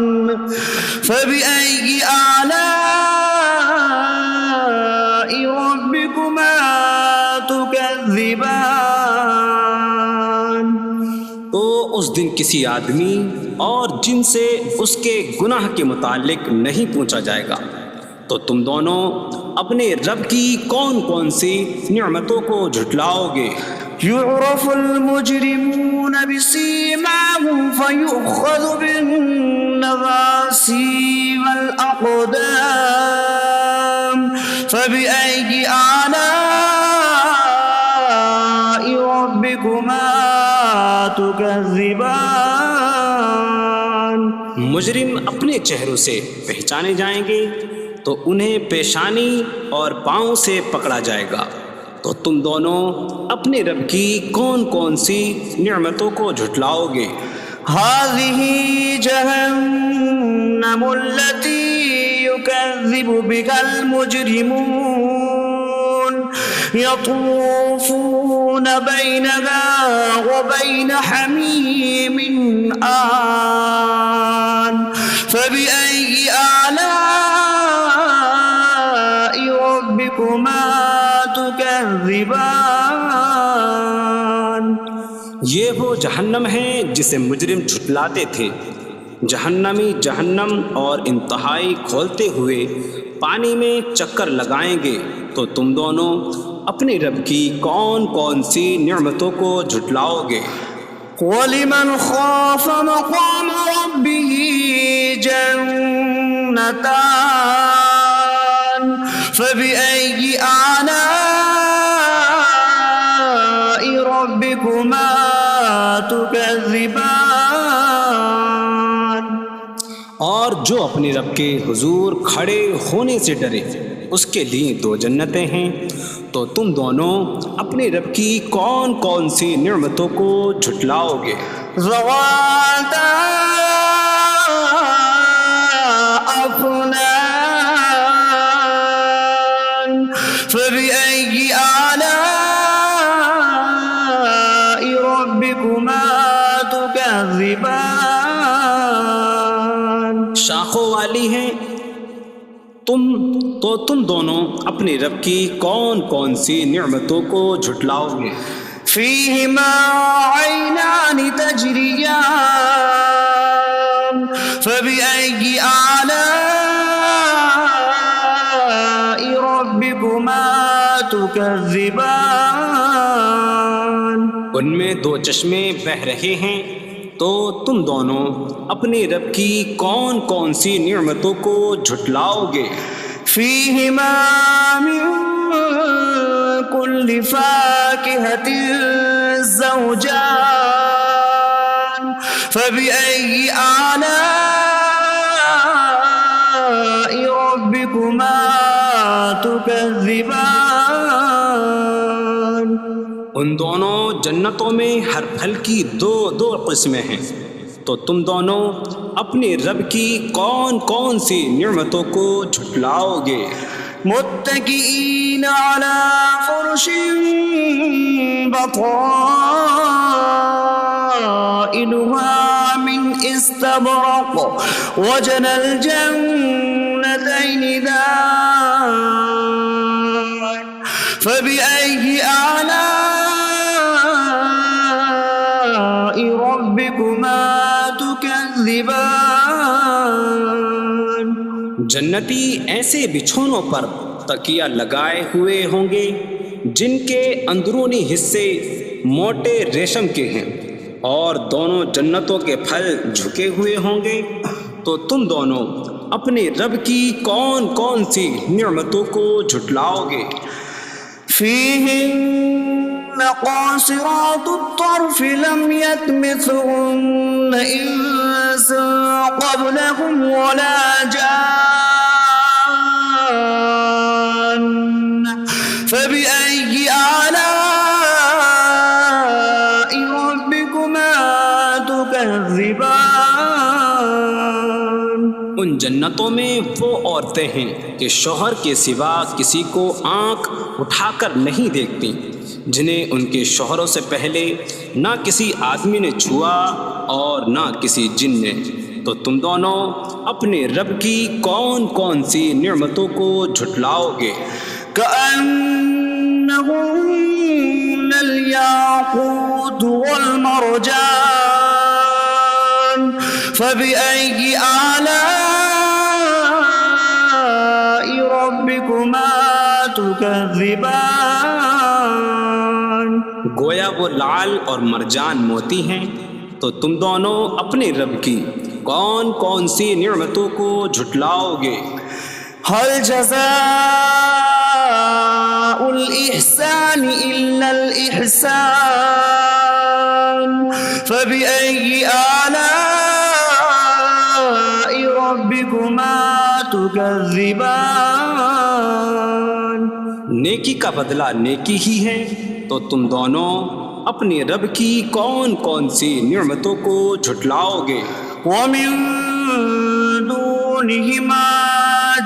فبأي آلاء ربكما تكذبان. تو اس دن کسی آدمی اور جن سے اس کے گناہ کے متعلق نہیں پوچھا جائے گا، تو تم دونوں اپنے رب کی کون کون سی نعمتوں کو جھٹلاؤ گے؟ يعرف المجرمون بسيماهم فيؤخذ بالنواصي والأقدام فبأي آلاء ربكما تكذبان. مجرم اپنے چہروں سے پہچانے جائیں گے تو انہیں پیشانی اور پاؤں سے پکڑا جائے گا. تو تم دونوں اپنے رب کی کون کون سی نعمتوں کو جھٹلاؤ گے؟ هذه جهنم التي يكذب بها المجرمون يطوفون بينها وبين حميم آن فبأي آلاء ربكما تكذبان. یہ وہ جہنم ہے جسے مجرم جھٹلاتے تھے. جہنمی جہنم اور انتہائی کھولتے ہوئے پانی میں چکر لگائیں گے. تو تم دونوں اپنے رب کی کون کون سی نعمتوں کو جھٹلاؤ گے؟ وَلِمَنْ خَافَ مَقَامَ رَبِّهِ جَنَّتَانِ فَبِأَيِّ آلَاءِ رَبِّكُمَا تُكَذِّبَانِ. اور جو اپنے رب کے حضور کھڑے ہونے سے ڈرے اس کے لیے 2 جنتیں ہیں. تو تم دونوں اپنے رب کی کون کون سی نعمتوں کو جھٹلاؤ گے؟ ذواتا أفنان فبأي آلاء ربكما تكذبان. شاخوں والی ہیں. تم دونوں اپنے رب کی کون کون سی نعمتوں کو جھٹلاؤ گے؟ فيهما عينان تجريان فبأي آلاء ربكما تكذبان. ان میں 2 چشمے بہہ رہے ہیں. تو تم دونوں اپنے رب کی کون کون سی نعمتوں کو جھٹلاؤ گے؟ فيهما من كل فاكهة زوجان فبأي آلاء ربكما تكذبان. ان دونوں جنتوں میں ہر پھل کی 2 قسمیں ہیں. تو تم دونوں اپنے رب کی کون کون سی نعمتوں کو جھٹلاؤ گے؟ متكئين على فرش بطائنها من استبرق وجنى الجنتين دان فبأي آلاء ربكما تكذبان. جنتی ایسے بچھونوں پر تکیہ لگائے ہوئے ہوں گے جن کے اندرونی حصے موٹے ریشم کے ہیں، اور دونوں جنتوں کے پھل جھکے ہوئے ہوں گے. تو تم دونوں اپنے رب کی کون کون سی نعمتوں کو جھٹلاؤ گے؟ فيهن قاصرات الطرف لم يطمثهن إنس قبلهم ولا جان فبأي آلاء ربكما تكذبان. ان جنتوں میں وہ عورتیں ہیں کہ شوہر کے سوا کسی کو آنکھ اٹھا کر نہیں دیکھتی، جنہیں ان کے شوہروں سے پہلے نہ کسی آدمی نے چھوا اور نہ کسی جن نے، تو تم دونوں اپنے رب کی کون کون سی نعمتوں کو جھٹلاؤ گے؟ كأنهن الياقوت والمرجان فبأي آلاء ربكما تكذبان؟ گویا وہ لعل اور مرجان موتی ہیں، تو تم دونوں اپنے رب کی کون کون سی نعمتوں کو جھٹلاؤ گے؟ هل جزاء الإحسان إلا الإحسان فبأي آلاء ربكما تكذبان؟ نیکی کا بدلہ نیکی ہی ہے، تو تم دونوں اپنے رب کی کون کون سی نعمتوں کو جھٹلاؤ گے؟ ومن دونهما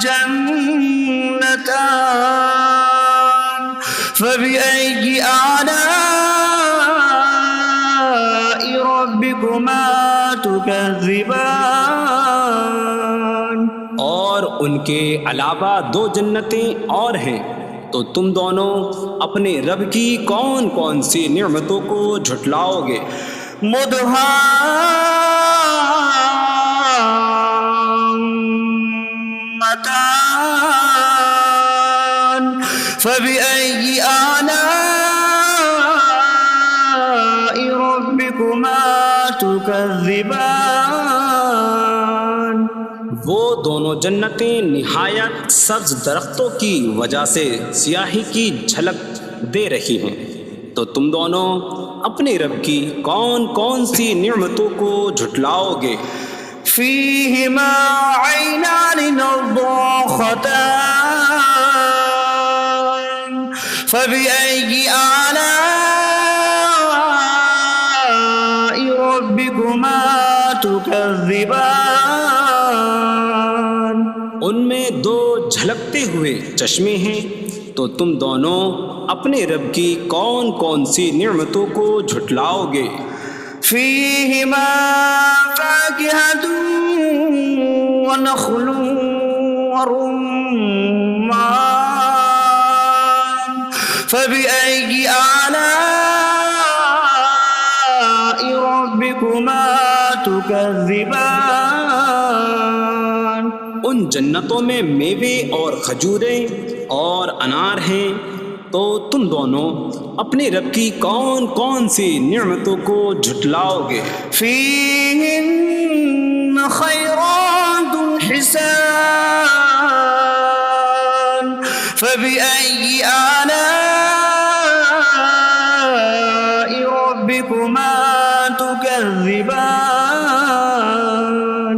جنتان فبأي آلاء ربكما تكذبان؟ اور ان کے علاوہ دو جنتیں اور ہیں، تو تم دونوں اپنے رب کی کون کون سی نعمتوں کو جھٹلاؤ گے؟ مدهامتان فبأي آلاء ربكما تكذبان؟ وہ دونوں جنتیں نہایت سبز درختوں کی وجہ سے سیاہی کی جھلک دے رہی ہیں، تو تم دونوں اپنے رب کی کون کون سی نعمتوں کو جھٹلاؤ گے؟ فيهما عينان نضاختان فبأي آلاء ربكما تكذبان؟ ان میں دو جھلکتے ہوئے چشمے ہیں، تو تم دونوں اپنے رب کی کون کون سی نعمتوں کو جھٹلاؤ گے؟ فيهما فاكهة ونخل ورمان فبأي آلاء ربكما تكذبان؟ ان جنتوں میں میوے اور کھجوریں اور انار ہیں، تو تم دونوں اپنے رب کی کون کون سی نعمتوں کو جھٹلاؤ گے؟ فيهن خيرات حسان فبأي آلاء ربكما تكذبان؟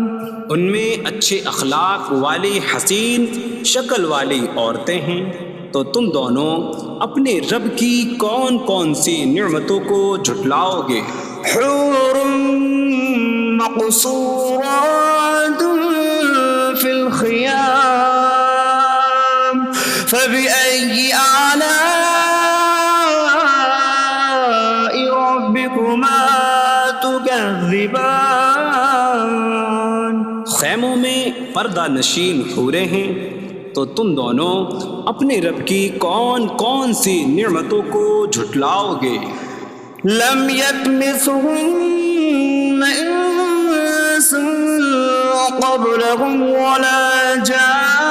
ان میں اچھے اخلاق والی حسین شکل والی عورتیں ہیں، تو تم دونوں اپنے رب کی کون کون سی نعمتوں کو جھٹلاؤ گے؟ حور مقصورات في الخيام فبأي آلاء ربكما تكذبان؟ خیموں میں پردہ نشین حوریں ہیں، تو تم دونوں اپنے رب کی کون کون سی نعمتوں کو جھٹلاؤ گے؟ لم يطمثهن انس قبلهم ولا جان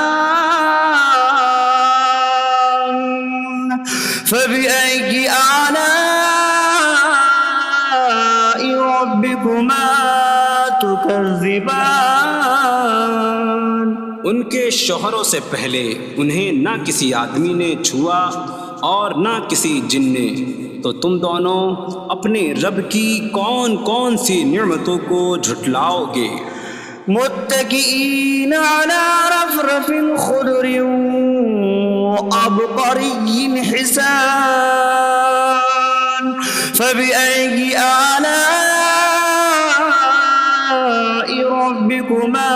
فبأي آلاء ربكما تكذبان؟ ان کے شوہروں سے پہلے انہیں نہ کسی آدمی نے چھوا اور نہ کسی جن نے، تو تم دونوں اپنے رب کی کون کون سی نعمتوں کو جھٹلاؤ گے؟ متكئين على رفرف خضر وعبقري حسان فبأي آلاء ربكما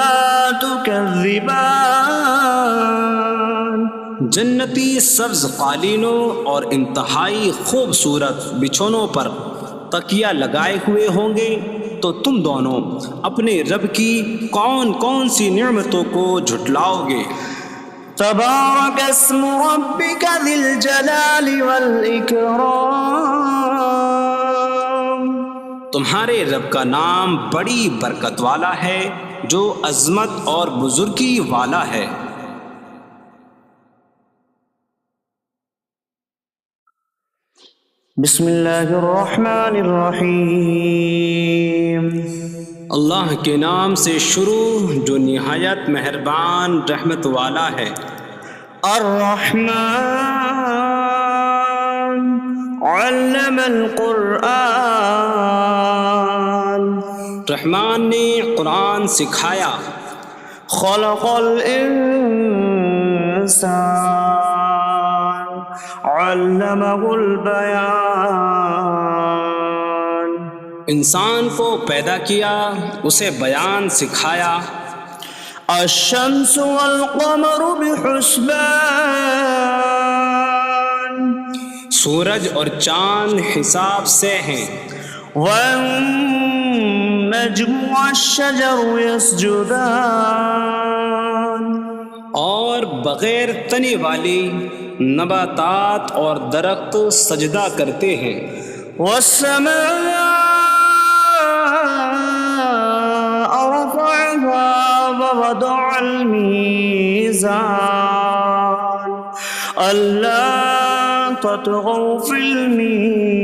تكذبان؟ جنت جنتی سبز قالینوں اور انتہائی خوبصورت بچھونوں پر تکیہ لگائے ہوئے ہوں گے، تو تم دونوں اپنے رب کی کون کون سی نعمتوں کو جھٹلاؤ گے؟ تبارک اسم ربک ذی الجلال والاکرام، تمہارے رب کا نام بڑی برکت والا ہے جو عظمت اور بزرگی والا ہے۔ بسم اللہ الرحمن الرحیم، اللہ کے نام سے شروع جو نہایت مہربان رحمت والا ہے۔ الرحمن علم القرآن، رحمان نے قرآن سکھایا۔ خلق الانسان علمہ البیان، انسان کو پیدا کیا، اسے بیان سکھایا۔ الشمس والقمر بحسبان، سورج اور چاند حساب سے ہیں۔ والنجم والشجر يسجدان، اور بغیر تنے والی نباتات اور درخت سجدہ کرتے ہیں۔ والسماء رفعها ووضع الميزان ألا تطغوا في الميزان،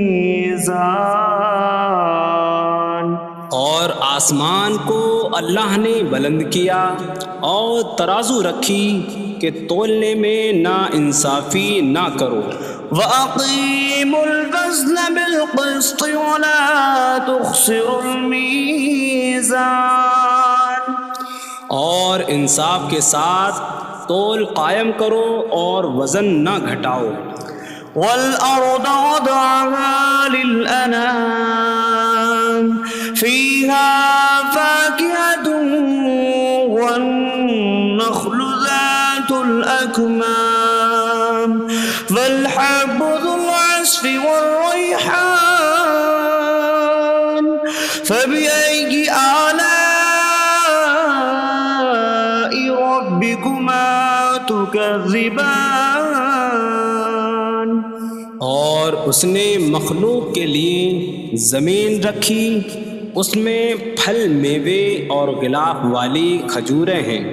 اور آسمان کو اللہ نے بلند کیا اور ترازو رکھی کہ تولنے میں نا انصافی نہ کرو۔ وَأَقِيمُوا الْوَزْنَ بِالْقِسْطِ وَلَا تُخْسِرُوا الْمِيزَانَ، اور انصاف کے ساتھ تول قائم کرو اور وزن نہ گھٹاؤ۔ وَالْأَرْضَ وَضَعَهَا لِلْأَنَامِ فِيهَا فَاكِهَةٌ وَالنَّخْلُ ذَاتُ الْأَكْمَامِ وَالْحَبُّ ذُو الْعَصْفِ وَالرَّيْحَانُ فَبِأَيِّ آلَاءِ رَبِّكُمَا تُكَذِّبَانِ، اور اس نے مخلوق کے لیے زمین رکھی، اس میں پھل میوے اور غلاف والی کھجوریں ہیں،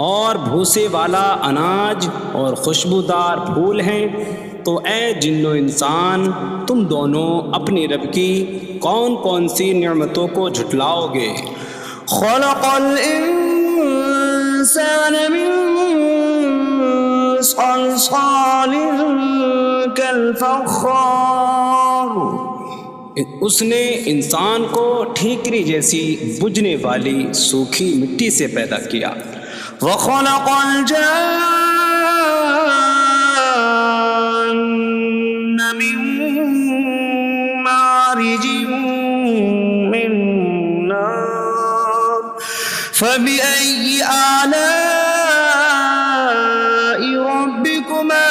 اور بھوسے والا اناج اور خوشبودار پھول ہیں۔ تو اے جن و انسان، تم دونوں اپنی رب کی کون کون سی نعمتوں کو جھٹلاؤ گے؟ خلق الانسان من صلصال کالفخار، اس نے انسان کو ٹھیکری جیسی بجھنے والی سوکھی مٹی سے پیدا کیا۔ وخلق الجان من مارج من نار فبأي آلاء ربكما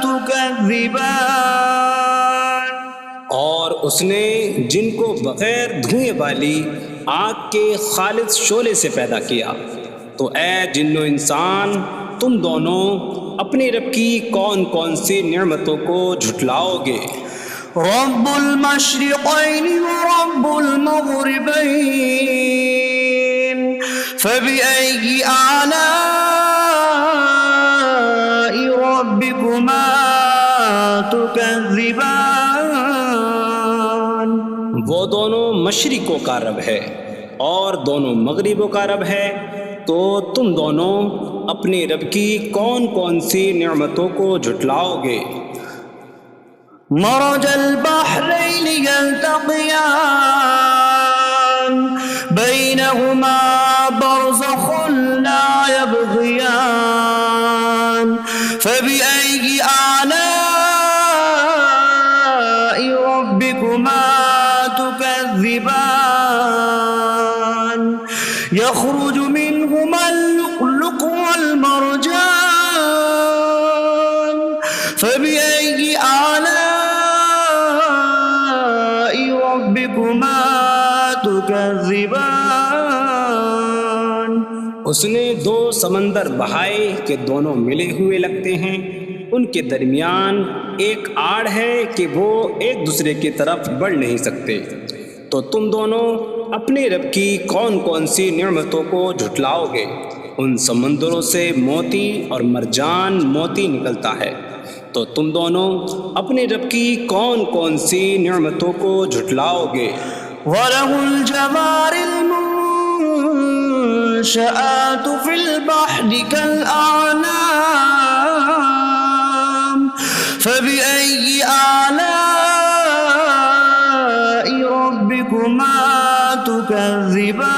تكذبان، اور اس نے جن کو بغیر دھوئیں والی آگ کے خالص شعلے سے پیدا کیا۔ تو اے جن و انسان، تم دونوں اپنے رب کی کون کون سی نعمتوں کو جھٹلاؤ گے؟ رب المشرقین ورب المغربین فبأي آلاء ربكما تكذبان، وہ دونوں مشرقوں کا رب ہے اور دونوں مغربوں کا رب ہے، تو تم دونوں اپنے رب کی کون کون سی نعمتوں کو جھٹلاؤ گے؟ مرج البحرین یلتقیان بینہما برزخ لا یبغیان فبأي آلاء ربكما تكذبان، يخرج منهما اللؤلؤ والمرجان ربكما تكذبان. اس نے دو سمندر بہائے کہ دونوں ملے ہوئے لگتے ہیں، ان کے درمیان ایک آڑ ہے کہ وہ ایک دوسرے کی طرف بڑھ نہیں سکتے، تو تم دونوں اپنے رب کی کون کون سی نعمتوں کو جھٹلاؤ گے؟ ان سمندروں سے موتی اور مرجان موتی نکلتا ہے، تو تم دونوں اپنے رب کی کون کون سی نعمتوں کو جھٹلاؤ گے؟ وَلَهُ الْجَوَارِ الْمُنشَآتُ فِي الْبَحْرِ كَالْأَعْلَامِ فَبِأَيِّ آلَاءِ رَبِّكُمَا تُكَذِّبَانِ.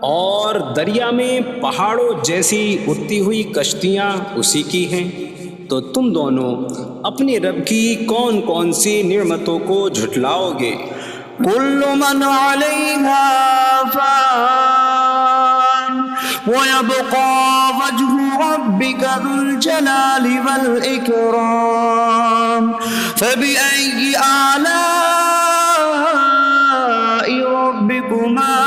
اور دریا میں پہاڑوں جیسی اڑتی ہوئی کشتیاں اسی کی ہیں، تو تم دونوں اپنے رب کی کون کون سی نعمتوں کو جھٹلاؤ گے؟ كل من عليها فان ويبقى وجه ربك ذو الجلال والإكرام فبأي آلاء ربكما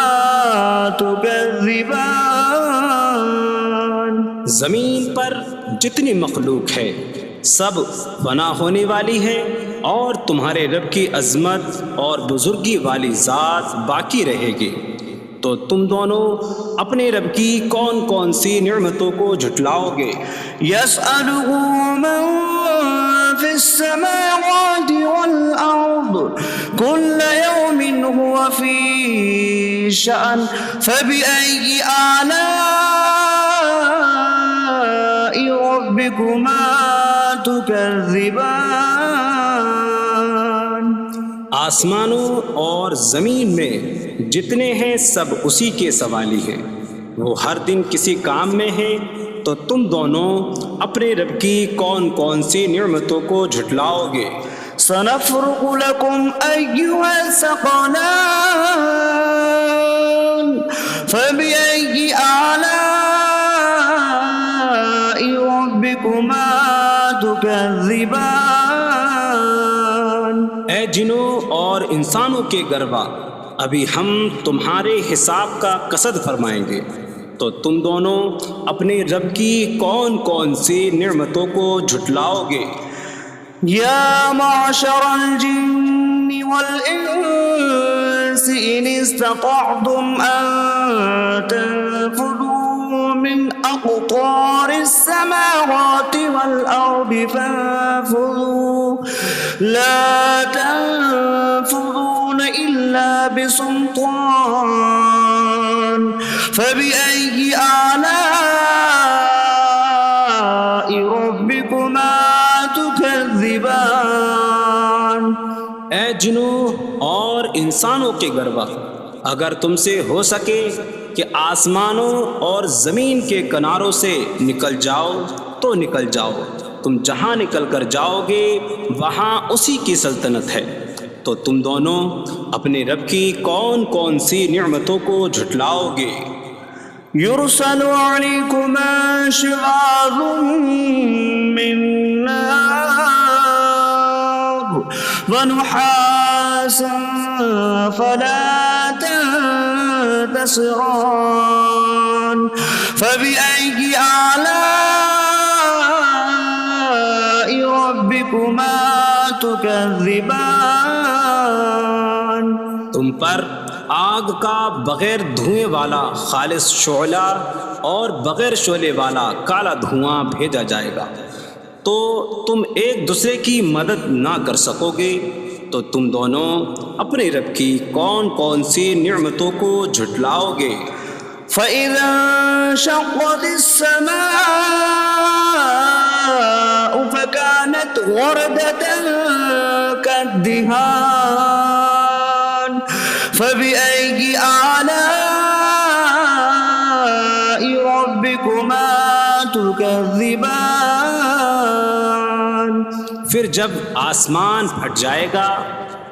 تكذبان. زمین پر جتنی مخلوق ہے سب فنا ہونے والی ہے، اور تمہارے رب کی عظمت اور بزرگی والی ذات باقی رہے گی، تو تم دونوں اپنے رب کی کون کون سی نعمتوں کو جھٹلاؤ گے؟ يسأله من في السماوات والأرض كل يوم هو في شأن فبأي آلاء ربكما تكذبان. آسمانوں اور زمین میں جتنے ہیں سب اسی کے سوالی ہیں، وہ ہر دن کسی کام میں ہیں، تو تم دونوں اپنے رب کی کون کون سی نعمتوں کو جھٹلاؤ گے؟ سنفرغ لكم أيها الثقلان فبأي آلاء ربكما تكذبان. اے جنوں اور انسانوں کے گروا، ابھی ہم تمہارے حساب کا قصد فرمائیں گے، تو تم دونوں اپنے رب کی کون کون سی نعمتوں کو جھٹلاؤ گے؟ يا معشر الجن والإنس إن استطعتم أن تنفذوا من أقطار السماوات والأرض فانفذوا لا تنفذون إلا بسلطان فبأي آلاء ربكما تكذبان. اے جنوں اور انسانوں کے گروا، اگر تم سے ہو سکے کہ آسمانوں اور زمین کے کناروں سے نکل جاؤ تو نکل جاؤ، تم جہاں نکل کر جاؤ گے وہاں اسی کی سلطنت ہے، تو تم دونوں اپنے رب کی کون کون سی نعمتوں کو جھٹلاؤ گے؟ يرسل عليكما شواظ من نار ونحاس فلا تنتصران فبأي آلاء ربكما تكذبان. تم پر آگ کا بغیر دھوئیں والا خالص شعلہ اور بغیر شعلے والا کالا دھواں بھیجا جائے گا، تو تم ایک دوسرے کی مدد نہ کر سکو گے، تو تم دونوں اپنے رب کی کون کون سی نعمتوں کو جھٹلاؤ گے؟ فَإِذَا انشَقَّتِ السَّمَاءُ فَكَانَتْ وَرْدَةً كَالدِّهَانِ فَبِأَيِّ آلَاءِ رَبِّكُمَا تُكَذِّبَانِ. پھر جب آسمان پھٹ جائے گا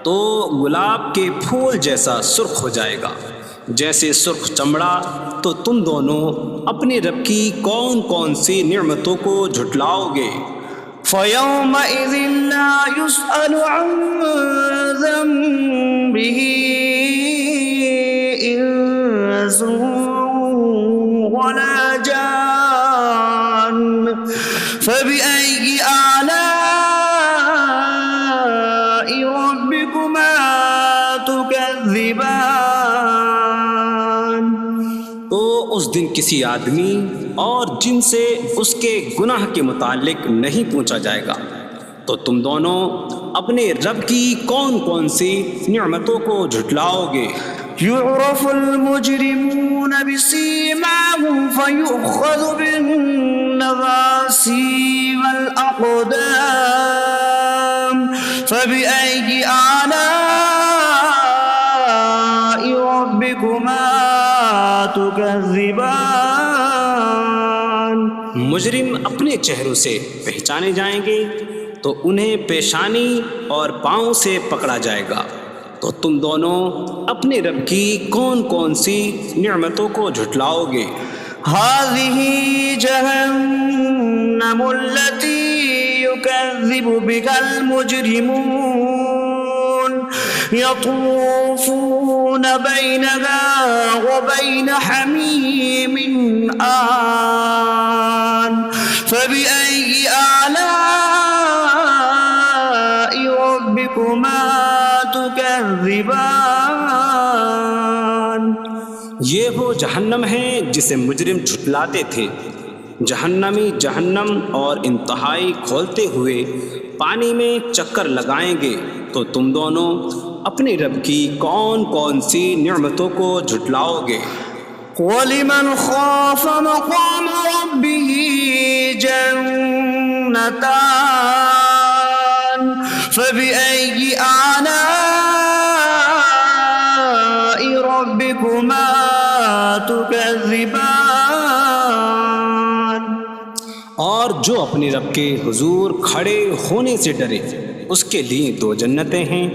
تو گلاب کے پھول جیسا سرخ ہو جائے گا، جیسے سرخ چمڑا، تو تم دونوں اپنے رب کی کون کون سی نعمتوں کو جھٹلاؤ گے؟ فيومئذ لا يسأل عن ذنبه إنس ولا جان فبأي آلاء ربكما تكذبان. تو اس دن کسی آدمی اور جن سے اس کے گناہ کے متعلق نہیں پوچھا جائے گا. تو تم دونوں اپنے رب کی کون کون سی نعمتوں کو جھٹلاؤ گے؟ يعرف المجرمون بسيماهم فيؤخذ بالنواسي والأقدام فبأي آلاء ربكما تكذبان. مجرم اپنے چہروں سے پہچانے جائیں گے تو انہیں پیشانی اور پاؤں سے پکڑا جائے گا. تو تم دونوں اپنے رب کی کون کون سی نعمتوں کو جھٹلاؤ گے؟ هذه جهنم التي يكذب بها المجرمون يطوفون بينها وبين حميم آن فبأي آلاء ربكما تكذبان. یہ وہ جہنم ہے جسے مجرم جھٹلاتے تھے. جہنمی جہنم اور انتہائی کھولتے ہوئے پانی میں چکر لگائیں گے. تو تم دونوں اپنے رب کی کون کون سی نعمتوں کو جھٹلاؤ گے؟ وَلِمَنْ خَافَ مَقَامَ رَبِّهِ جَنَّتَانِ فَبِأَيِّ آلَاءِ رَبِّكُمَا تُكَذِّبَانِ. اور جو اپنے رب کے حضور کھڑے ہونے سے ڈرے اس کے لیے دو جنتیں ہیں.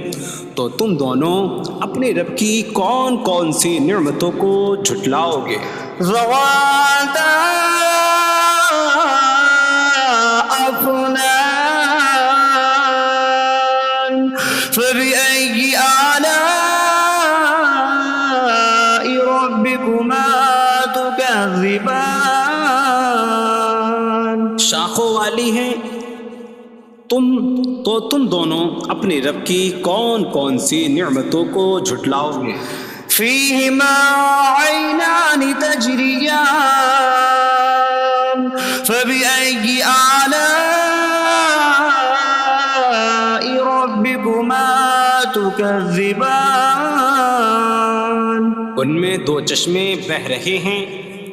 تو تم دونوں اپنے رب کی کون کون سی نعمتوں کو جھٹلاؤ گے؟ ذواتا أفنان فبأي آلاء ربكما تكذبان. شاخوں والی ہیں. تم دونوں اپنے رب کی کون کون سی نعمتوں کو جھٹلاؤ گے؟ فيهما عينان تجريان فبأي آلاء ربكما تكذبان. ان میں دو چشمے بہہ رہے ہیں.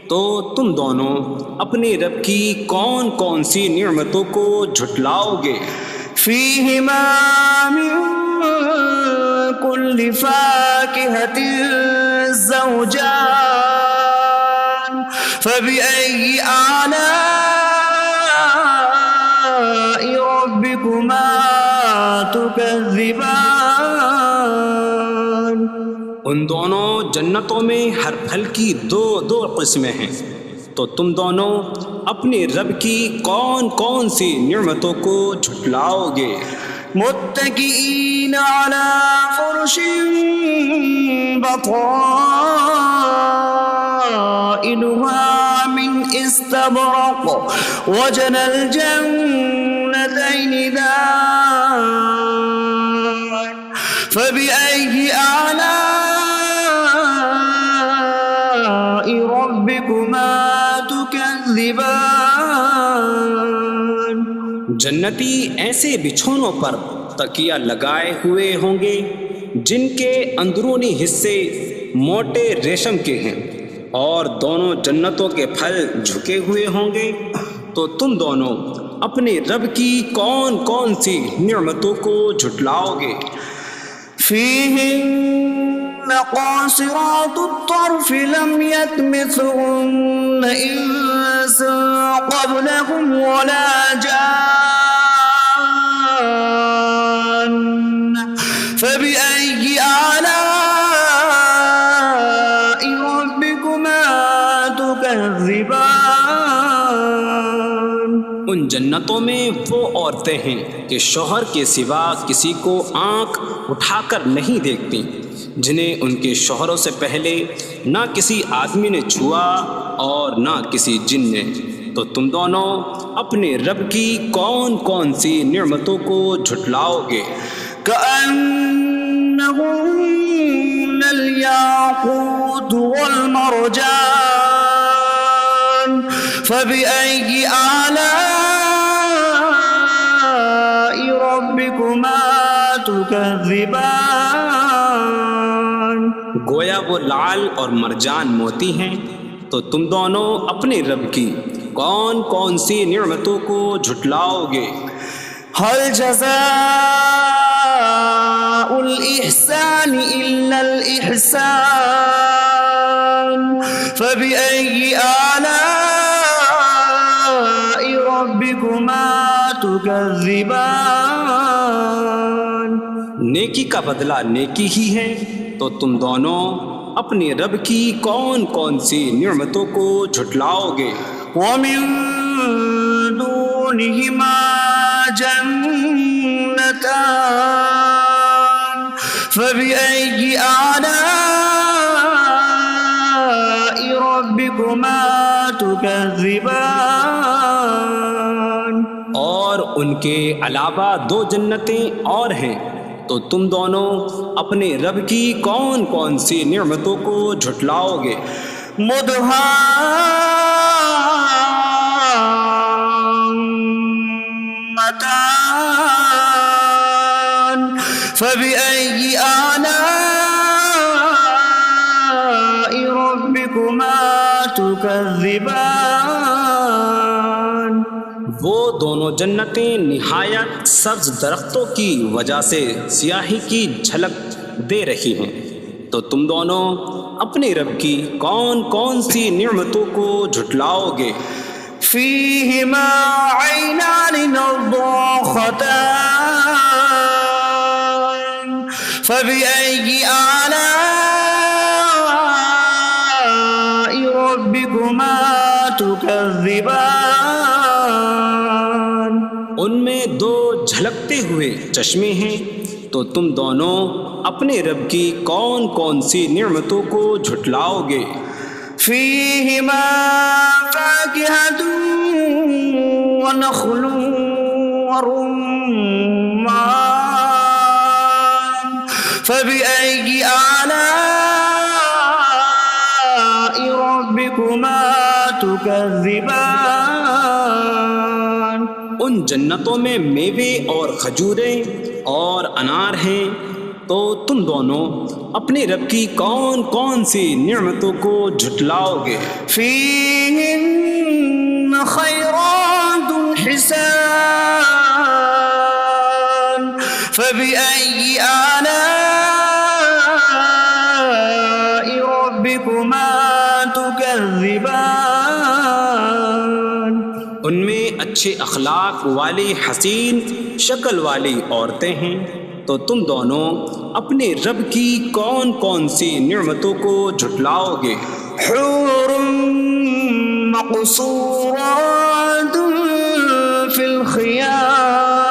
تو تم دونوں اپنے رب کی کون کون سی نعمتوں کو جھٹلاؤ گے؟ فيهما من كل فاكهة زوجان فبأي آلاء ربكما تكذبان. ان دونوں جنتوں میں ہر پھل کی دو قسمیں ہیں. تو تم دونوں اپنے رب کی کون کون سی نعمتوں کو جھٹلاؤ گے؟ متكئين على فرش بطائنها من استبرق وجنى الجنتين دان فبأي آلاء ربكما تكذبان. جنتی ایسے بچھونوں پر تکیہ لگائے ہوئے ہوں گے جن کے اندرونی حصے موٹے ریشم کے ہیں اور دونوں جنتوں کے پھل جھکے ہوئے ہوں گے. تو تم دونوں اپنے رب کی کون کون سی نعمتوں کو جھٹلاؤ گے؟ فيهن قاصرات الطرف لم يطمثهن إنس قبلهم ولا جان فبأي آلاء ربكما تكذبان. ان جنتوں میں وہ عورتیں ہیں کہ شوہر کے سوا کسی کو آنکھ اٹھا کر نہیں دیکھتی، جنہیں ان کے شوہروں سے پہلے نہ کسی آدمی نے چھوا اور نہ کسی جن نے۔ تو تم دونوں اپنے رب کی کون کون سی نعمتوں کو جھٹلاؤ گے؟ كأنهن الياقوت والمرجان فبأي آلاء ربكما تكذبان؟ گویا وہ لعل اور مرجان موتی ہیں۔ تو تم دونوں اپنے رب کی کون کون سی نعمتوں کو جھٹلاؤ گے؟ هل جزاء الإحسان إلا الإحسان فبأي آلاء ربكما تكذبان؟ نیکی کا بدلہ نیکی ہی ہے، تو تم دونوں اپنے رب کی کون کون سی نعمتوں کو جھٹلاؤ گے؟ ومن دونهما جنتان فبأي آلاء ربكما تكذبان؟ اور ان کے علاوہ دو جنتیں اور ہیں، تو تم دونوں اپنے رب کی کون کون سی نعمتوں کو جھٹلاؤ گے؟ مدهامتان فبأي آلاء ربكما تكذبان؟ وہ دونوں جنتیں نہایت سبز درختوں کی وجہ سے سیاہی کی جھلک دے رہی ہیں، تو تم دونوں اپنے رب کی کون کون سی نعمتوں کو جھٹلاؤ گے؟ فيهما عينان نضاختان فبأي آلاء ربكما تكذبان؟ ان میں دو جھلکتے ہوئے چشمے ہیں، تو تم دونوں اپنے رب کی کون کون سی نعمتوں کو جھٹلاؤ گے؟ فيهما فاكهة ونخل ورمان فبأي آلاء ربكما تكذبان؟ ان جنتوں میں میوے اور کھجوریں اور انار ہیں، تو تم دونوں اپنے رب کی کون کون سی نعمتوں کو جھٹلاؤ گے؟ فيهن خيرات حسان فبأي آلاء ربكما تكذبان؟ ان میں اچھے اخلاق والی حسین شکل والی عورتیں ہیں، تو تم دونوں اپنے رب کی کون کون سی نعمتوں کو جھٹلاؤ گے؟ حور مقصورات في الخيام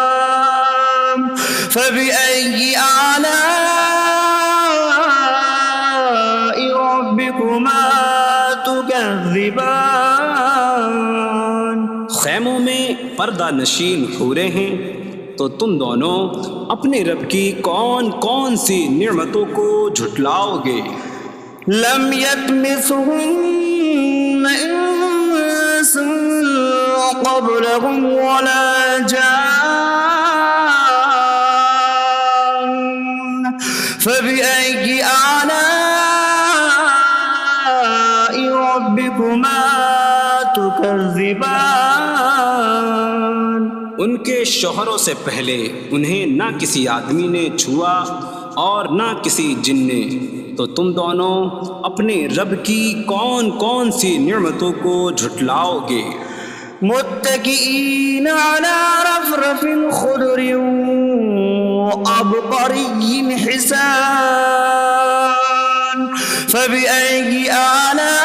فبأي آلاء ربكما تكذبان؟ خیموں میں پردہ نشین حوریں ہیں، تو تم دونوں اپنے رب کی کون کون سی نعمتوں کو جھٹلاؤ گے؟ لم يطمثهن انس قبلهم ولا جان فبأي آلاء ربكما تكذبان؟ ان کے شوہروں سے پہلے انہیں نہ کسی آدمی نے چھوا اور نہ کسی جن نے، تو تم دونوں اپنے رب کی کون کون سی نعمتوں کو جھٹلاؤ گے؟ متكئين على رفرف خضر وعبقري حسان فبأي آلاء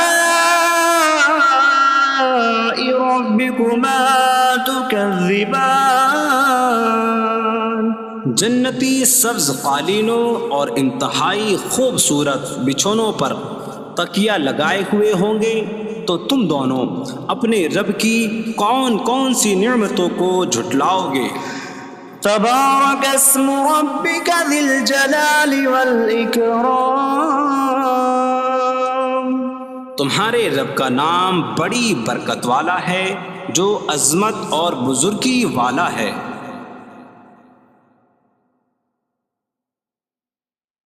ربكما تكذبان؟ جنتی سبز قالینوں اور انتہائی خوبصورت بچھونوں پر تکیہ لگائے ہوئے ہوں گے، تو تم دونوں اپنے رب کی کون کون سی نعمتوں کو جھٹلاؤ گے؟ تبارک اسم ربک ذی الجلال والاکرام، تمہارے رب کا نام بڑی برکت والا ہے، جو عظمت اور بزرگی والا ہے۔